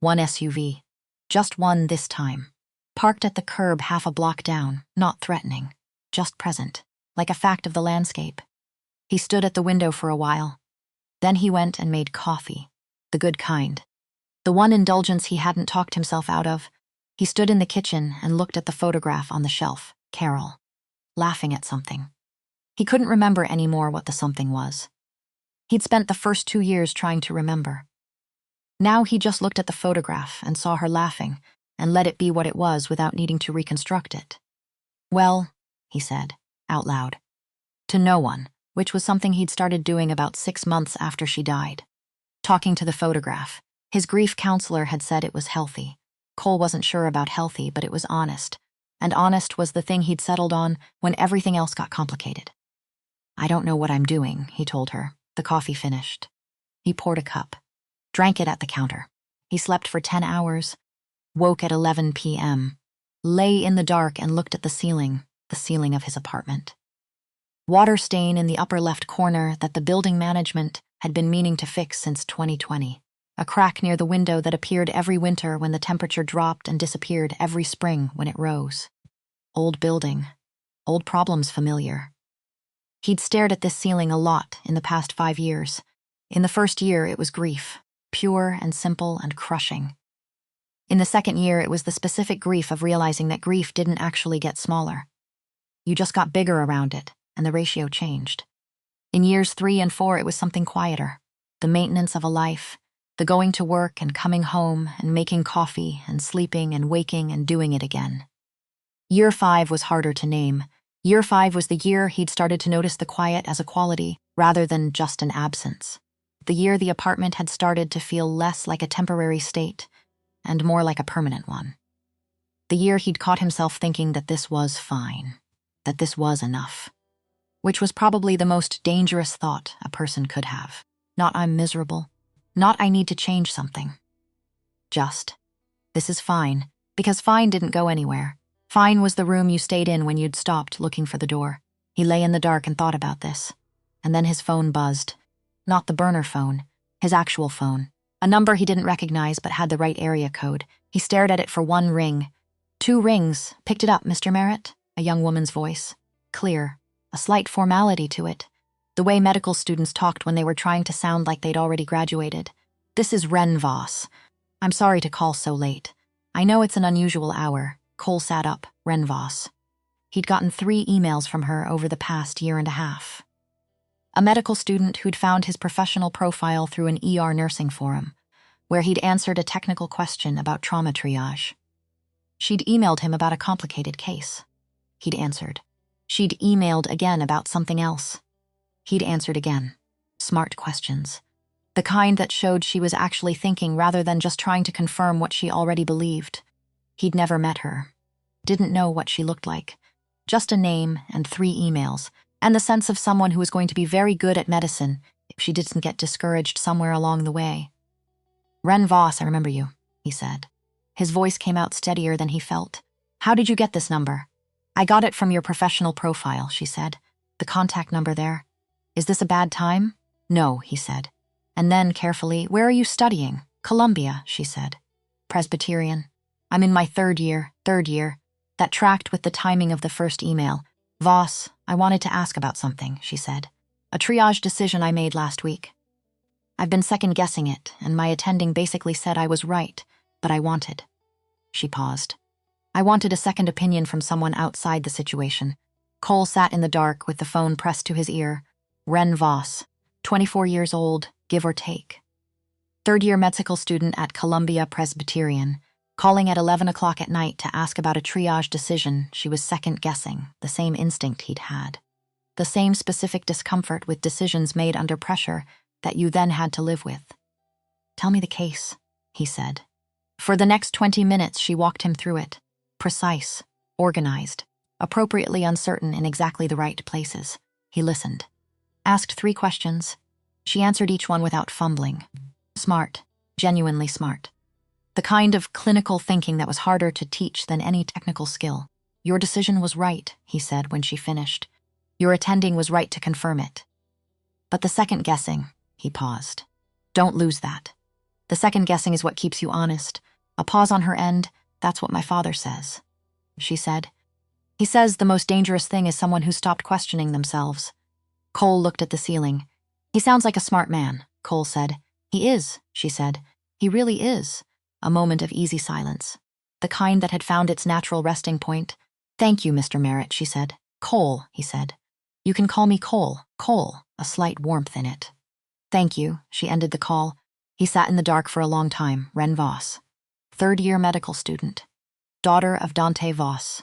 One SUV. Just one this time. Parked at the curb half a block down, not threatening, just present, like a fact of the landscape. He stood at the window for a while. Then he went and made coffee, the good kind. The one indulgence he hadn't talked himself out of. He stood in the kitchen and looked at the photograph on the shelf, Carol, laughing at something. He couldn't remember anymore what the something was. He'd spent the first 2 years trying to remember. Now he just looked at the photograph and saw her laughing and let it be what it was without needing to reconstruct it. Well, he said, out loud. To no one, which was something he'd started doing about 6 months after she died. Talking to the photograph. His grief counselor had said it was healthy. Cole wasn't sure about healthy, but it was honest. And honest was the thing he'd settled on when everything else got complicated. I don't know what I'm doing, he told her, the coffee finished. He poured a cup, drank it at the counter. He slept for 10 hours, woke at 11 p.m., lay in the dark and looked at the ceiling of his apartment. Water stain in the upper left corner that the building management had been meaning to fix since 2020. A crack near the window that appeared every winter when the temperature dropped and disappeared every spring when it rose. Old building. Old problems familiar. He'd stared at this ceiling a lot in the past 5 years. In the first year, it was grief, pure and simple and crushing. In the second year, it was the specific grief of realizing that grief didn't actually get smaller. You just got bigger around it, and the ratio changed. In years 3 and 4, it was something quieter. The maintenance of a life, the going to work and coming home and making coffee and sleeping and waking and doing it again. Year 5 was harder to name. Year 5 was the year he'd started to notice the quiet as a quality rather than just an absence. The year the apartment had started to feel less like a temporary state and more like a permanent one. The year he'd caught himself thinking that this was fine, that this was enough, which was probably the most dangerous thought a person could have. Not I'm miserable, not I need to change something. Just, this is fine, because fine didn't go anywhere. Fine was the room you stayed in when you'd stopped looking for the door. He lay in the dark and thought about this. And then his phone buzzed. Not the burner phone, his actual phone. A number he didn't recognize but had the right area code. He stared at it for 1 ring. 2 rings. Picked it up, Mr. Merritt? A young woman's voice. Clear. A slight formality to it. The way medical students talked when they were trying to sound like they'd already graduated. This is Ren Voss. I'm sorry to call so late. I know it's an unusual hour. Cole sat up. Ren Voss. He'd gotten 3 emails from her over the past 1.5 years. A medical student who'd found his professional profile through an ER nursing forum, where he'd answered a technical question about trauma triage. She'd emailed him about a complicated case. He'd answered. She'd emailed again about something else. He'd answered again. Smart questions. The kind that showed she was actually thinking rather than just trying to confirm what she already believed. He'd never met her. Didn't know what she looked like. Just a name and 3 emails, and the sense of someone who was going to be very good at medicine if she didn't get discouraged somewhere along the way. Ren Voss, I remember you, he said. His voice came out steadier than he felt. How did you get this number? I got it from your professional profile, she said. The contact number there. Is this a bad time? No, he said. And then, carefully, where are you studying? Columbia, she said. Presbyterian. I'm in my third year. That tracked with the timing of the first email. Voss, I wanted to ask about something, she said. A triage decision I made last week. I've been second-guessing it, and my attending basically said I was right, but I wanted. She paused. I wanted a second opinion from someone outside the situation. Cole sat in the dark with the phone pressed to his ear. Ren Voss, 24 years old, give or take. Third-year medical student at Columbia Presbyterian, calling at 11 o'clock at night to ask about a triage decision she was second-guessing, the same instinct he'd had. The same specific discomfort with decisions made under pressure that you then had to live with. Tell me the case, he said. For the next 20 minutes, she walked him through it. Precise, organized, appropriately uncertain in exactly the right places. He listened. Asked 3 questions. She answered each one without fumbling. Smart, genuinely smart. The kind of clinical thinking that was harder to teach than any technical skill. Your decision was right, he said when she finished. Your attending was right to confirm it. But the second guessing, he paused. Don't lose that. The second guessing is what keeps you honest. A pause on her end, that's what my father says. She said. He says the most dangerous thing is someone who stopped questioning themselves. Cole looked at the ceiling. He sounds like a smart man, Cole said. He is, she said. He really is. A moment of easy silence. The kind that had found its natural resting point. Thank you, Mr. Merritt, she said. Cole, he said. You can call me Cole, a slight warmth in it. Thank you, she ended the call. He sat in the dark for a long time, Ren Voss. 3rd-year medical student. Daughter of Dante Voss.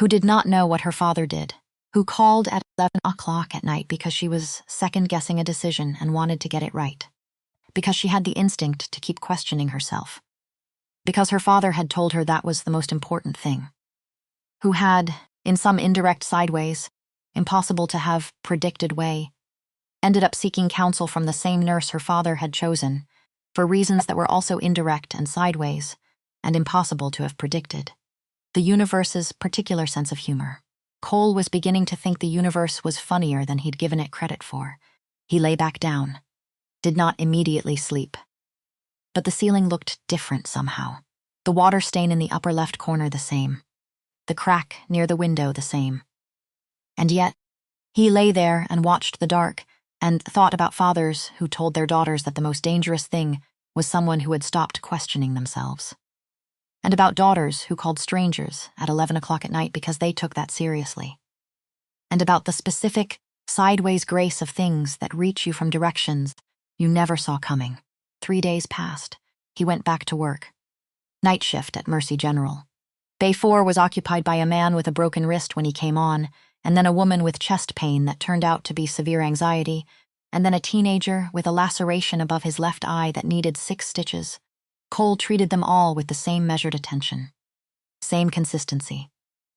Who did not know what her father did. Who called at 11 o'clock at night because she was second-guessing a decision and wanted to get it right. Because she had the instinct to keep questioning herself. Because her father had told her that was the most important thing. Who had, in some indirect sideways, impossible to have predicted way, ended up seeking counsel from the same nurse her father had chosen, for reasons that were also indirect and sideways, and impossible to have predicted. The universe's particular sense of humor. Cole was beginning to think the universe was funnier than he'd given it credit for. He lay back down. Did not immediately sleep. But the ceiling looked different somehow. The water stain in the upper left corner the same. The crack near the window the same. And yet, he lay there and watched the dark and thought about fathers who told their daughters that the most dangerous thing was someone who had stopped questioning themselves. And about daughters who called strangers at 11 o'clock at night because they took that seriously. And about the specific, sideways grace of things that reach you from directions you never saw coming. 3 days passed. He went back to work. Night shift at Mercy General. Bay 4 was occupied by a man with a broken wrist when he came on, and then a woman with chest pain that turned out to be severe anxiety, and then a teenager with a laceration above his left eye that needed 6 stitches. Cole treated them all with the same measured attention. Same consistency.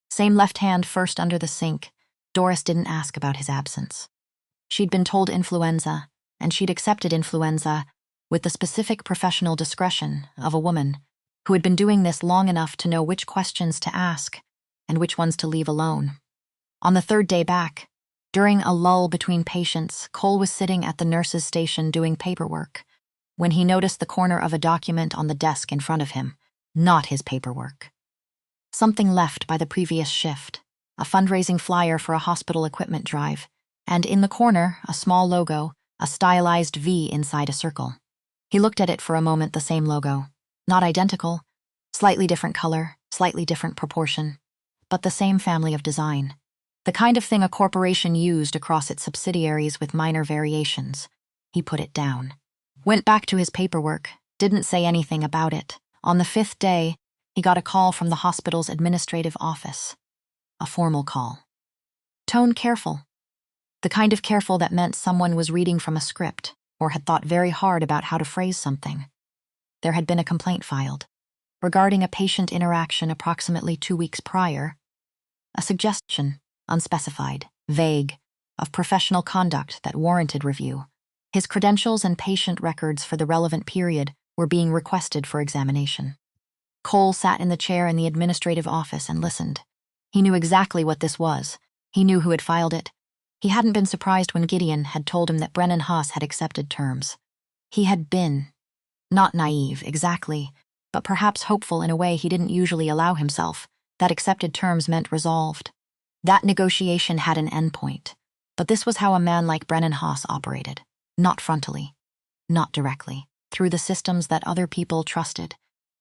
Same left hand first under the sink. Doris didn't ask about his absence. She'd been told influenza, and she'd accepted influenza with the specific professional discretion of a woman who had been doing this long enough to know which questions to ask and which ones to leave alone. On the 3rd day back, during a lull between patients, Cole was sitting at the nurse's station doing paperwork when he noticed the corner of a document on the desk in front of him, not his paperwork. Something left by the previous shift, a fundraising flyer for a hospital equipment drive, and in the corner, a small logo, a stylized V inside a circle. He looked at it for a moment, the same logo. Not identical, slightly different color, slightly different proportion, but the same family of design. The kind of thing a corporation used across its subsidiaries with minor variations. He put it down. Went back to his paperwork, didn't say anything about it. On the 5th day, he got a call from the hospital's administrative office. A formal call. Tone careful. The kind of careful that meant someone was reading from a script or had thought very hard about how to phrase something. There had been a complaint filed regarding a patient interaction approximately 2 weeks prior. A suggestion, unspecified, vague, of professional conduct that warranted review. His credentials and patient records for the relevant period were being requested for examination. Cole sat in the chair in the administrative office and listened. He knew exactly what this was. He knew who had filed it. He hadn't been surprised when Gideon had told him that Brennan Haas had accepted terms. He had been, not naive, exactly, but perhaps hopeful in a way he didn't usually allow himself, that accepted terms meant resolved. That negotiation had an endpoint, but this was how a man like Brennan Haas operated. Not frontally, not directly, through the systems that other people trusted,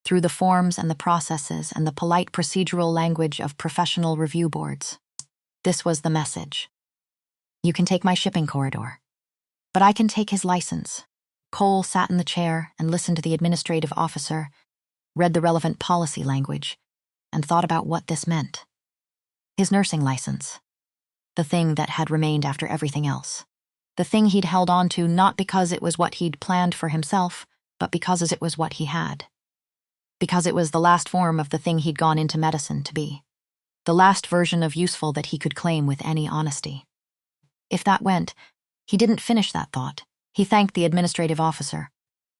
through the forms and the processes and the polite procedural language of professional review boards. This was the message. You can take my shipping corridor, but I can take his license. Cole sat in the chair and listened to the administrative officer, read the relevant policy language, and thought about what this meant. His nursing license. The thing that had remained after everything else. The thing he'd held on to not because it was what he'd planned for himself, but because it was what he had. Because it was the last form of the thing he'd gone into medicine to be. The last version of useful that he could claim with any honesty. If that went, he didn't finish that thought. He thanked the administrative officer,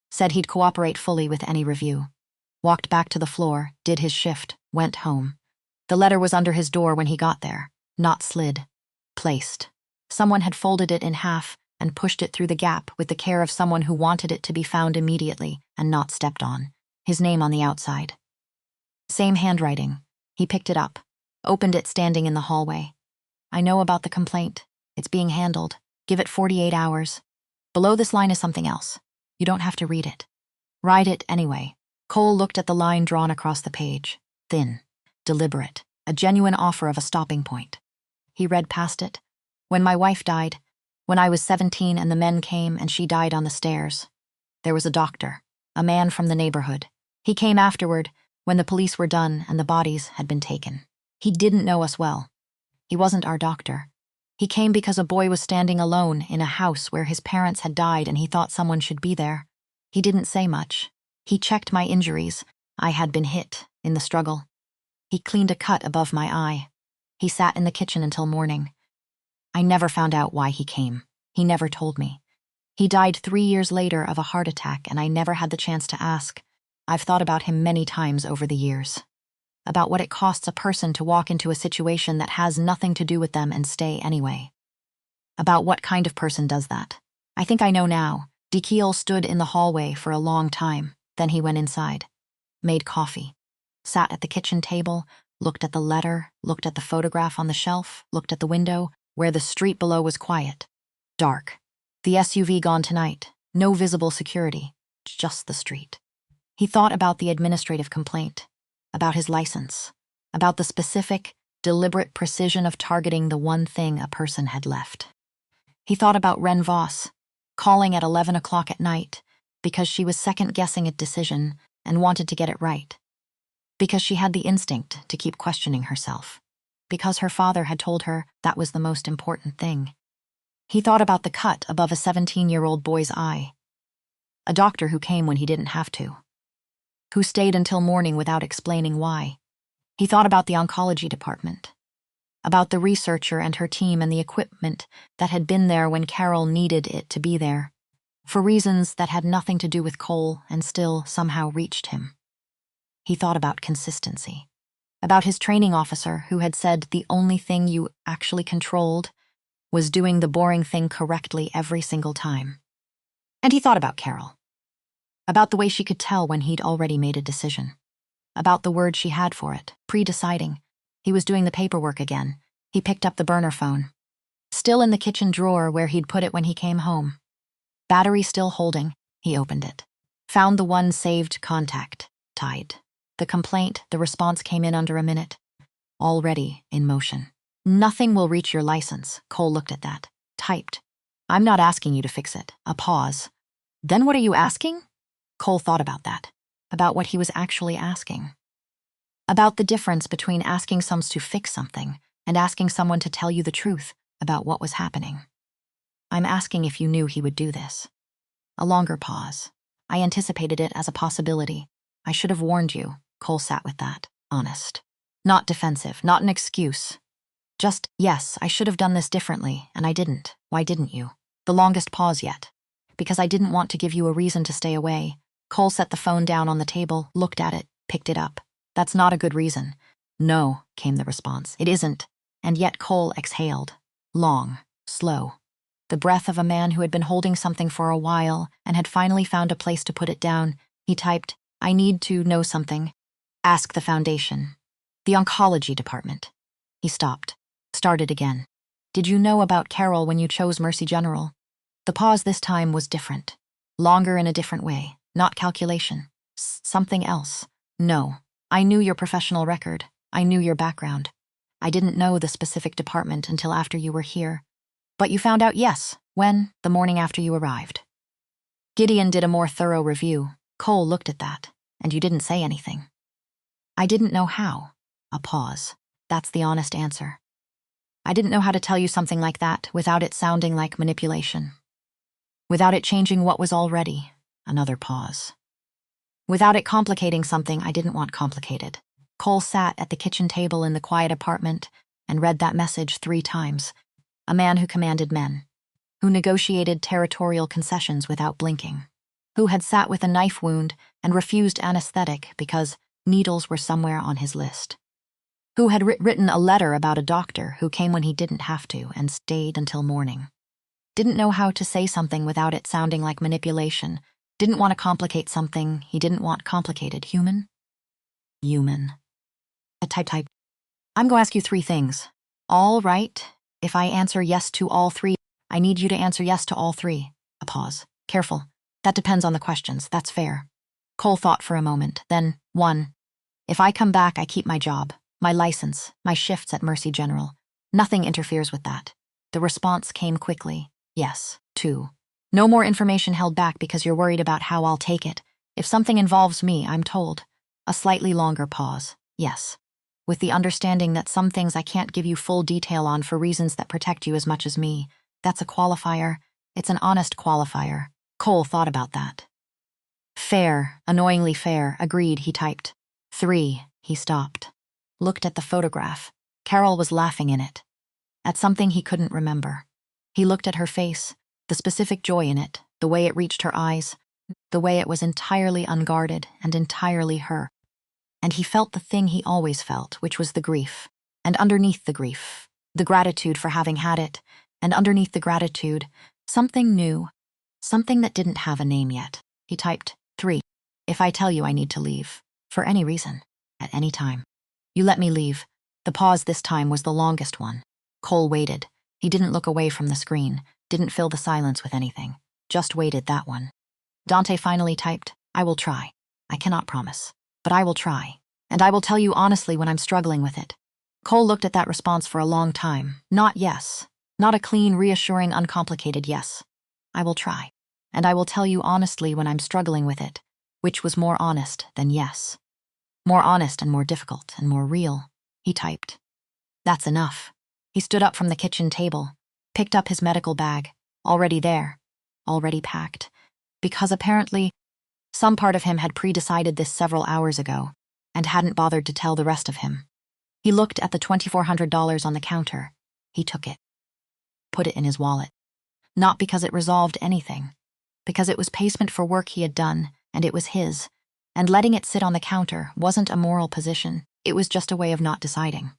said he'd cooperate fully with any review, walked back to the floor, did his shift, went home. The letter was under his door when he got there, not slid, placed. Someone had folded it in half and pushed it through the gap with the care of someone who wanted it to be found immediately and not stepped on. His name on the outside. Same handwriting. He picked it up, opened it standing in the hallway. I know about the complaint. It's being handled. Give it 48 hours. Below this line is something else. You don't have to read it. Write it anyway. Cole looked at the line drawn across the page. Thin, deliberate, a genuine offer of a stopping point. He read past it. When my wife died, when I was 17 and the men came and she died on the stairs. There was a doctor, a man from the neighborhood. He came afterward, when the police were done and the bodies had been taken. He didn't know us well. He wasn't our doctor. He came because a boy was standing alone in a house where his parents had died and he thought someone should be there. He didn't say much. He checked my injuries. I had been hit in the struggle. He cleaned a cut above my eye. He sat in the kitchen until morning. I never found out why he came. He never told me. He died 3 years later of a heart attack and I never had the chance to ask. I've thought about him many times over the years. About what it costs a person to walk into a situation that has nothing to do with them and stay anyway. About what kind of person does that. I think I know now. DeKeel stood in the hallway for a long time. Then he went inside, made coffee, sat at the kitchen table, looked at the letter, looked at the photograph on the shelf, looked at the window, where the street below was quiet, dark. The SUV gone tonight, no visible security, just the street. He thought about the administrative complaint, about his license, about the specific, deliberate precision of targeting the one thing a person had left. He thought about Ren Voss, calling at 11 o'clock at night because she was second-guessing a decision and wanted to get it right, because she had the instinct to keep questioning herself, because her father had told her that was the most important thing. He thought about the cut above a 17-year-old boy's eye, a doctor who came when he didn't have to, who stayed until morning without explaining why. He thought about the oncology department, about the researcher and her team and the equipment that had been there when Carol needed it to be there, for reasons that had nothing to do with Cole and still somehow reached him. He thought about consistency, about his training officer who had said the only thing you actually controlled was doing the boring thing correctly every single time. And he thought about Carol, about the way she could tell when he'd already made a decision, about the word she had for it, pre-deciding. He was doing the paperwork again. He picked up the burner phone, still in the kitchen drawer where he'd put it when he came home. Battery still holding, he opened it. Found the one saved contact, tied. The complaint, the response came in under a minute. Already in motion. Nothing will reach your license. Cole looked at that. Typed. I'm not asking you to fix it. A pause. Then what are you asking? Cole thought about that. About what he was actually asking. About the difference between asking someone to fix something and asking someone to tell you the truth about what was happening. I'm asking if you knew he would do this. A longer pause. I anticipated it as a possibility. I should have warned you. Cole sat with that, honest. Not defensive, not an excuse. Just, yes, I should have done this differently, and I didn't. Why didn't you? The longest pause yet. Because I didn't want to give you a reason to stay away. Cole set the phone down on the table, looked at it, picked it up. That's not a good reason. No, came the response. It isn't. And yet Cole exhaled. Long, slow. The breath of a man who had been holding something for a while and had finally found a place to put it down. He typed, I need to know something. Ask the foundation. The oncology department. He stopped. Started again. Did you know about Carol when you chose Mercy General? The pause this time was different. Longer in a different way. Not calculation. Something else. No. I knew your professional record. I knew your background. I didn't know the specific department until after you were here. But you found out yes. When? The morning after you arrived. Gideon did a more thorough review. Cole looked at that. And you didn't say anything. I didn't know how. A pause. That's the honest answer. I didn't know how to tell you something like that without it sounding like manipulation. Without it changing what was already. Another pause. Without it complicating something I didn't want complicated. Cole sat at the kitchen table in the quiet apartment and read that message 3 times. A man who commanded men, who negotiated territorial concessions without blinking, who had sat with a knife wound and refused anesthetic because needles were somewhere on his list, who had written a letter about a doctor who came when he didn't have to and stayed until morning, didn't know how to say something without it sounding like manipulation, didn't want to complicate something he didn't want complicated. Human? Human. I typed, I'm going to ask you 3 things. All right. If I answer yes to all 3, I need you to answer yes to all 3. A pause. Careful. That depends on the questions. That's fair. Cole thought for a moment. Then, 1. If I come back, I keep my job, my license, my shifts at Mercy General. Nothing interferes with that. The response came quickly. Yes. 2. No more information held back because you're worried about how I'll take it. If something involves me, I'm told. A slightly longer pause. Yes. With the understanding that some things I can't give you full detail on for reasons that protect you as much as me. That's a qualifier. It's an honest qualifier. Cole thought about that. Fair, annoyingly fair, agreed, he typed. 3, he stopped. Looked at the photograph. Carol was laughing in it. At something he couldn't remember. He looked at her face, the specific joy in it, the way it reached her eyes, the way it was entirely unguarded and entirely her. And he felt the thing he always felt, which was the grief. And underneath the grief, the gratitude for having had it, and underneath the gratitude, something new, something that didn't have a name yet. He typed, 3. If I tell you I need to leave, for any reason, at any time, you let me leave. The pause this time was the longest one. Cole waited. He didn't look away from the screen, didn't fill the silence with anything, just waited that one. Dante finally typed, I will try. I cannot promise, but I will try. And I will tell you honestly when I'm struggling with it. Cole looked at that response for a long time. Not yes. Not a clean, reassuring, uncomplicated yes. I will try. And I will tell you honestly when I'm struggling with it, which was more honest than yes. More honest and more difficult and more real, he typed. That's enough. He stood up from the kitchen table, picked up his medical bag, already there, already packed, because apparently some part of him had pre-decided this several hours ago and hadn't bothered to tell the rest of him. He looked at the $2,400 on the counter. He took it, put it in his wallet. Not because it resolved anything, because it was payment for work he had done, and it was his, and letting it sit on the counter wasn't a moral position, it was just a way of not deciding.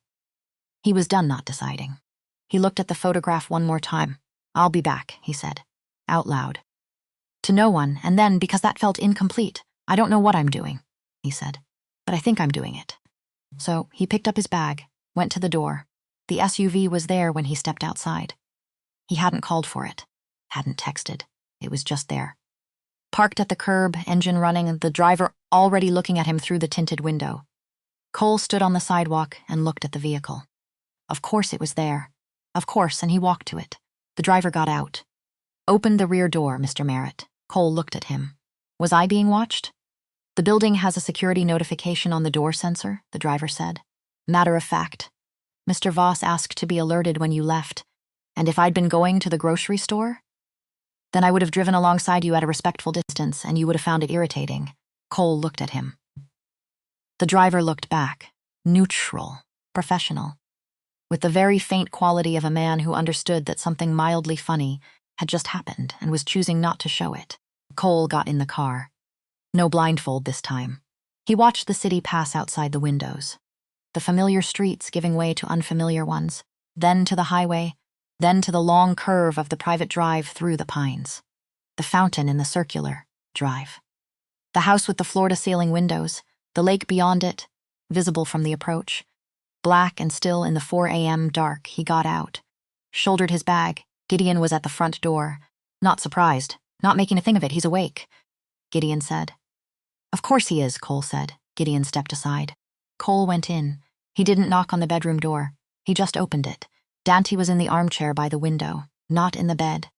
He was done not deciding. He looked at the photograph one more time. I'll be back, he said, out loud. To no one, and then, because that felt incomplete, I don't know what I'm doing, he said, but I think I'm doing it. So he picked up his bag, went to the door. The SUV was there when he stepped outside. He hadn't called for it, hadn't texted. It was just there. Parked at the curb, engine running, the driver already looking at him through the tinted window. Cole stood on the sidewalk and looked at the vehicle. Of course it was there. Of course, and he walked to it. The driver got out. Opened the rear door, Mr. Merritt. Cole looked at him. Was I being watched? The building has a security notification on the door sensor, the driver said. Matter of fact. Mr. Voss asked to be alerted when you left. And if I'd been going to the grocery store? Then I would have driven alongside you at a respectful distance and you would have found it irritating. Cole looked at him. The driver looked back. Neutral. Professional. With the very faint quality of a man who understood that something mildly funny had just happened and was choosing not to show it. Cole got in the car. No blindfold this time. He watched the city pass outside the windows. The familiar streets giving way to unfamiliar ones, then to the highway, then to the long curve of the private drive through the pines. The fountain in the circular drive. The house with the floor-to-ceiling windows, the lake beyond it, visible from the approach. Black and still in the 4 a.m. dark, he got out. Shouldered his bag. Gideon was at the front door. Not surprised. Not making a thing of it. He's awake, Gideon said. Of course he is, Cole said. Gideon stepped aside. Cole went in. He didn't knock on the bedroom door. He just opened it. Dante was in the armchair by the window, not in the bed.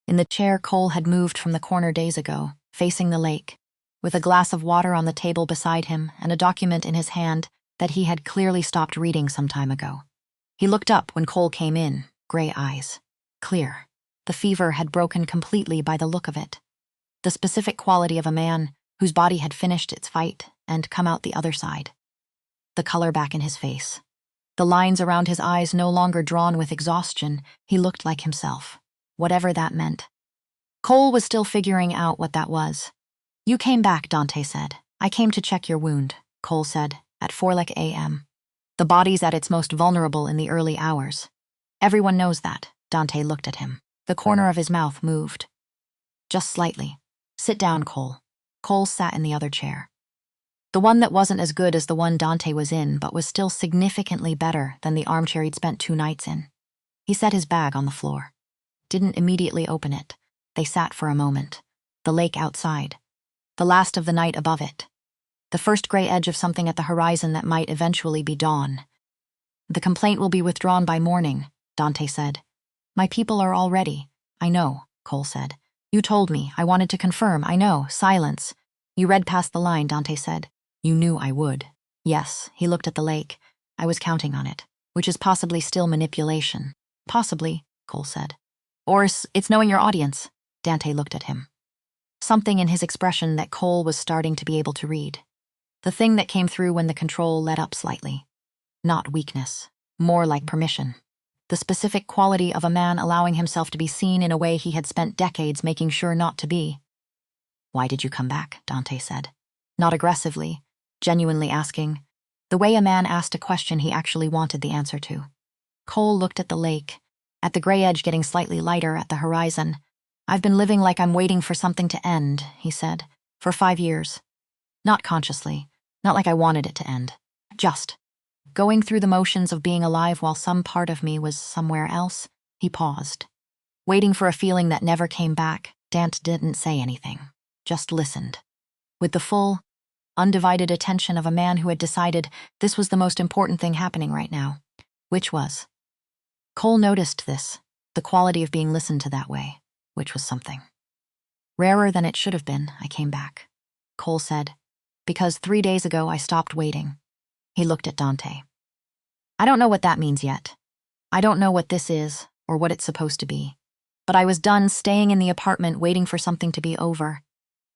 In the chair Cole had moved from the corner days ago, facing the lake, with a glass of water on the table beside him and a document in his hand that he had clearly stopped reading some time ago. He looked up when Cole came in, gray eyes. Clear. The fever had broken completely by the look of it. The specific quality of a man whose body had finished its fight and come out the other side. the color back in his face. The lines around his eyes no longer drawn with exhaustion, he looked like himself, whatever that meant. Cole was still figuring out what that was. "You came back," Dante said. "I came to check your wound," Cole said, at 4 a.m. The body's at its most vulnerable in the early hours. "Everyone knows that." Dante looked at him. The corner of his mouth moved. "Just slightly. Sit down, Cole." Cole sat in the other chair. The one that wasn't as good as the one Dante was in, but was still significantly better than the armchair he'd spent 2 nights in. He set his bag on the floor. Didn't immediately open it. They sat for a moment. The lake outside. The last of the night above it. The first gray edge of something at the horizon that might eventually be dawn. "The complaint will be withdrawn by morning," Dante said. "My people are all ready." "I know," Cole said. "You told me. I wanted to confirm. I know." Silence. "You read past the line," Dante said. "You knew I would." "Yes." He looked at the lake. "I was counting on it." "Which is possibly still manipulation." "Possibly," Cole said. "Or it's knowing your audience." Dante looked at him. Something in his expression that Cole was starting to be able to read. The thing that came through when the control let up slightly. Not weakness. More like permission. The specific quality of a man allowing himself to be seen in a way he had spent decades making sure not to be. "Why did you come back?" Dante said. Not aggressively, genuinely asking. The way a man asked a question he actually wanted the answer to. Cole looked at the lake, at the gray edge getting slightly lighter at the horizon. "I've been living like I'm waiting for something to end," he said, "for 5 years. Not consciously, not like I wanted it to end. Just going through the motions of being alive while some part of me was somewhere else." He paused. Waiting for a feeling that never came back, Dante didn't say anything, just listened. With the full, undivided attention of a man who had decided this was the most important thing happening right now. Which was? Cole noticed this, the quality of being listened to that way, which was something. "Rarer than it should have been, I came back," Cole said, "because 3 days ago I stopped waiting." He looked at Dante. "I don't know what that means yet. I don't know what this is, or what it's supposed to be. But I was done staying in the apartment waiting for something to be over."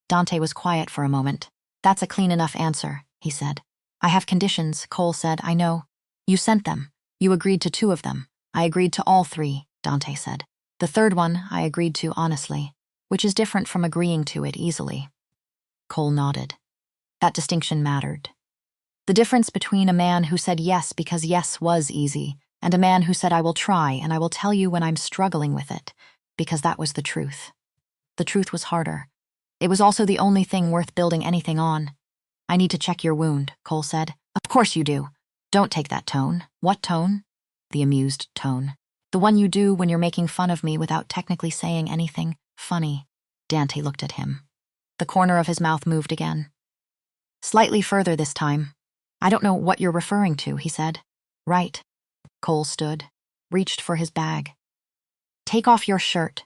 Dante was quiet for a moment. "That's a clean enough answer," he said. "I have conditions," Cole said. "I know. You sent them. You agreed to 2 of them. I agreed to all 3, Dante said. The third one I agreed to honestly, which is different from agreeing to it easily." Cole nodded. That distinction mattered. The difference between a man who said yes because yes was easy, and a man who said I will try and I will tell you when I'm struggling with it, because that was the truth. The truth was harder. It was also the only thing worth building anything on. "I need to check your wound," Cole said. "Of course you do. Don't take that tone." "What tone?" "The amused tone. The one you do when you're making fun of me without technically saying anything funny." Dante looked at him. The corner of his mouth moved again. Slightly further this time. "I don't know what you're referring to," he said. "Right." Cole stood, reached for his bag. "Take off your shirt.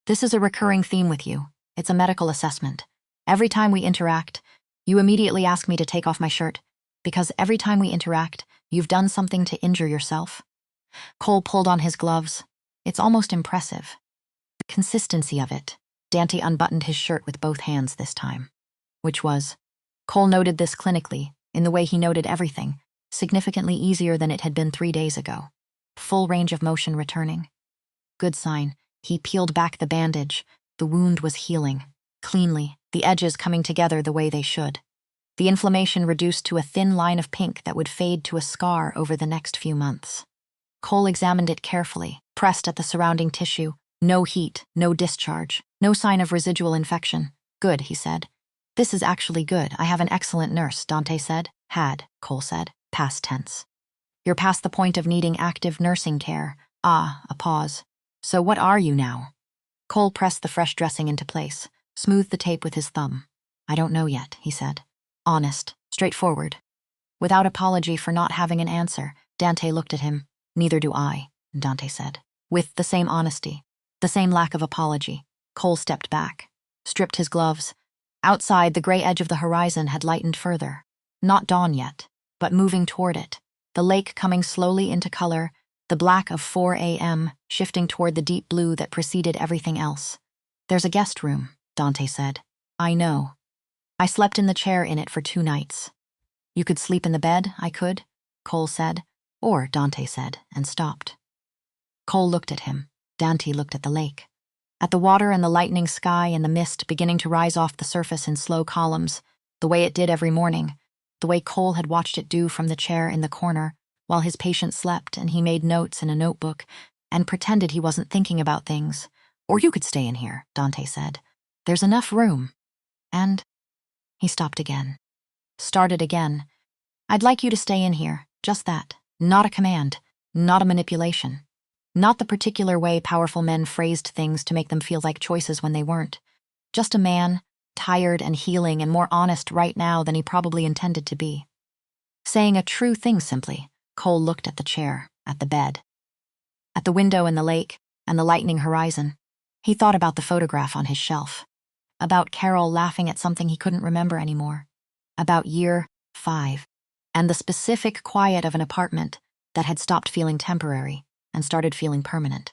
This is a recurring theme with you. It's a medical assessment. Every time we interact, you immediately ask me to take off my shirt, because every time we interact, you've done something to injure yourself." Cole pulled on his gloves. "It's almost impressive. The consistency of it." Dante unbuttoned his shirt with both hands this time. Which was, Cole noted this clinically, in the way he noted everything, significantly easier than it had been 3 days ago. Full range of motion returning. Good sign. He peeled back the bandage. The wound was healing, cleanly, the edges coming together the way they should. The inflammation reduced to a thin line of pink that would fade to a scar over the next few months. Cole examined it carefully, pressed at the surrounding tissue. No heat, no discharge, no sign of residual infection. "Good," he said. "This is actually good. I have an excellent nurse," Dante said. "Had," Cole said, past tense. "You're past the point of needing active nursing care." A pause. "So what are you now?" Cole pressed the fresh dressing into place, smoothed the tape with his thumb. "I don't know yet," he said. Honest, straightforward. Without apology for not having an answer, Dante looked at him. "Neither do I," Dante said. With the same honesty, the same lack of apology, Cole stepped back, stripped his gloves. Outside, the gray edge of the horizon had lightened further. Not dawn yet, but moving toward it. The lake coming slowly into color, the black of 4 a.m. shifting toward the deep blue that preceded everything else. "There's a guest room," Dante said. "I know. I slept in the chair in it for 2 nights." You could sleep in the bed, I could, Cole said, or Dante said, and stopped. Cole looked at him. Dante looked at the lake. At the water and the lightning sky and the mist beginning to rise off the surface in slow columns, the way it did every morning, the way Cole had watched it do from the chair in the corner, while his patient slept and he made notes in a notebook and pretended he wasn't thinking about things. Or you could stay in here, Dante said. There's enough room. And he stopped again. Started again. I'd like you to stay in here, just that. Not a command, not a manipulation. Not the particular way powerful men phrased things to make them feel like choices when they weren't. Just a man, tired and healing and more honest right now than he probably intended to be. Saying a true thing simply, Cole looked at the chair, at the bed, at the window and the lake, and the lightning horizon. He thought about the photograph on his shelf. About Carol laughing at something he couldn't remember anymore. About year 5. And the specific quiet of an apartment that had stopped feeling temporary and started feeling permanent.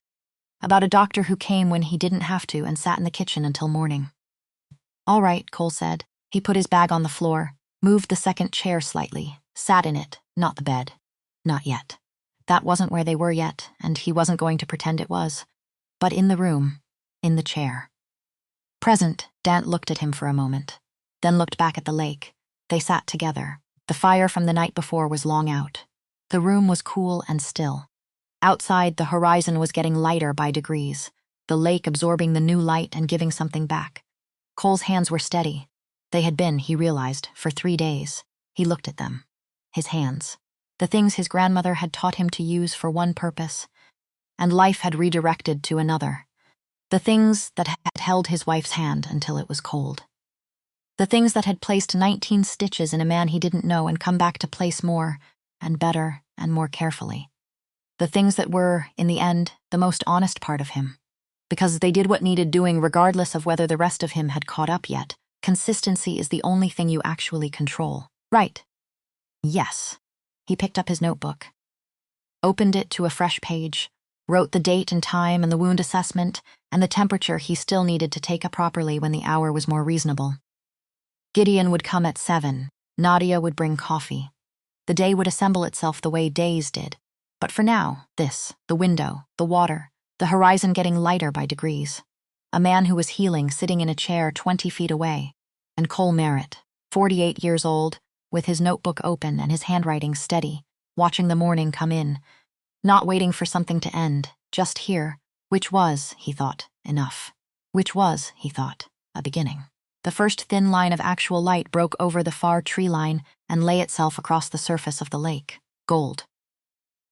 About a doctor who came when he didn't have to and sat in the kitchen until morning. All right, Cole said. He put his bag on the floor, moved the second chair slightly, sat in it, not the bed. Not yet. That wasn't where they were yet, and he wasn't going to pretend it was. But in the room, in the chair. Present, Dant looked at him for a moment, then looked back at the lake. They sat together. The fire from the night before was long out. The room was cool and still. Outside, the horizon was getting lighter by degrees, the lake absorbing the new light and giving something back. Cole's hands were steady. They had been, he realized, for 3 days. He looked at them. His hands. The things his grandmother had taught him to use for one purpose, and life had redirected to another. The things that had held his wife's hand until it was cold. The things that had placed 19 stitches in a man he didn't know and come back to place more, and better, and more carefully. The things that were, in the end, the most honest part of him. Because they did what needed doing regardless of whether the rest of him had caught up yet. Consistency is the only thing you actually control. Right. Yes. He picked up his notebook. Opened it to a fresh page. Wrote the date and time and the wound assessment and the temperature he still needed to take properly when the hour was more reasonable. Gideon would come at 7. Nadia would bring coffee. The day would assemble itself the way days did. But for now, this, the window, the water, the horizon getting lighter by degrees. A man who was healing sitting in a chair 20 feet away. And Cole Merritt, 48 years old, with his notebook open and his handwriting steady, watching the morning come in. Not waiting for something to end, just here, which was, he thought, enough. Which was, he thought, a beginning. The first thin line of actual light broke over the far tree line and lay itself across the surface of the lake. Gold.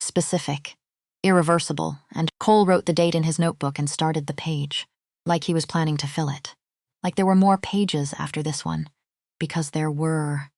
Specific. Irreversible, and Cole wrote the date in his notebook and started the page, like he was planning to fill it. Like there were more pages after this one, because there were.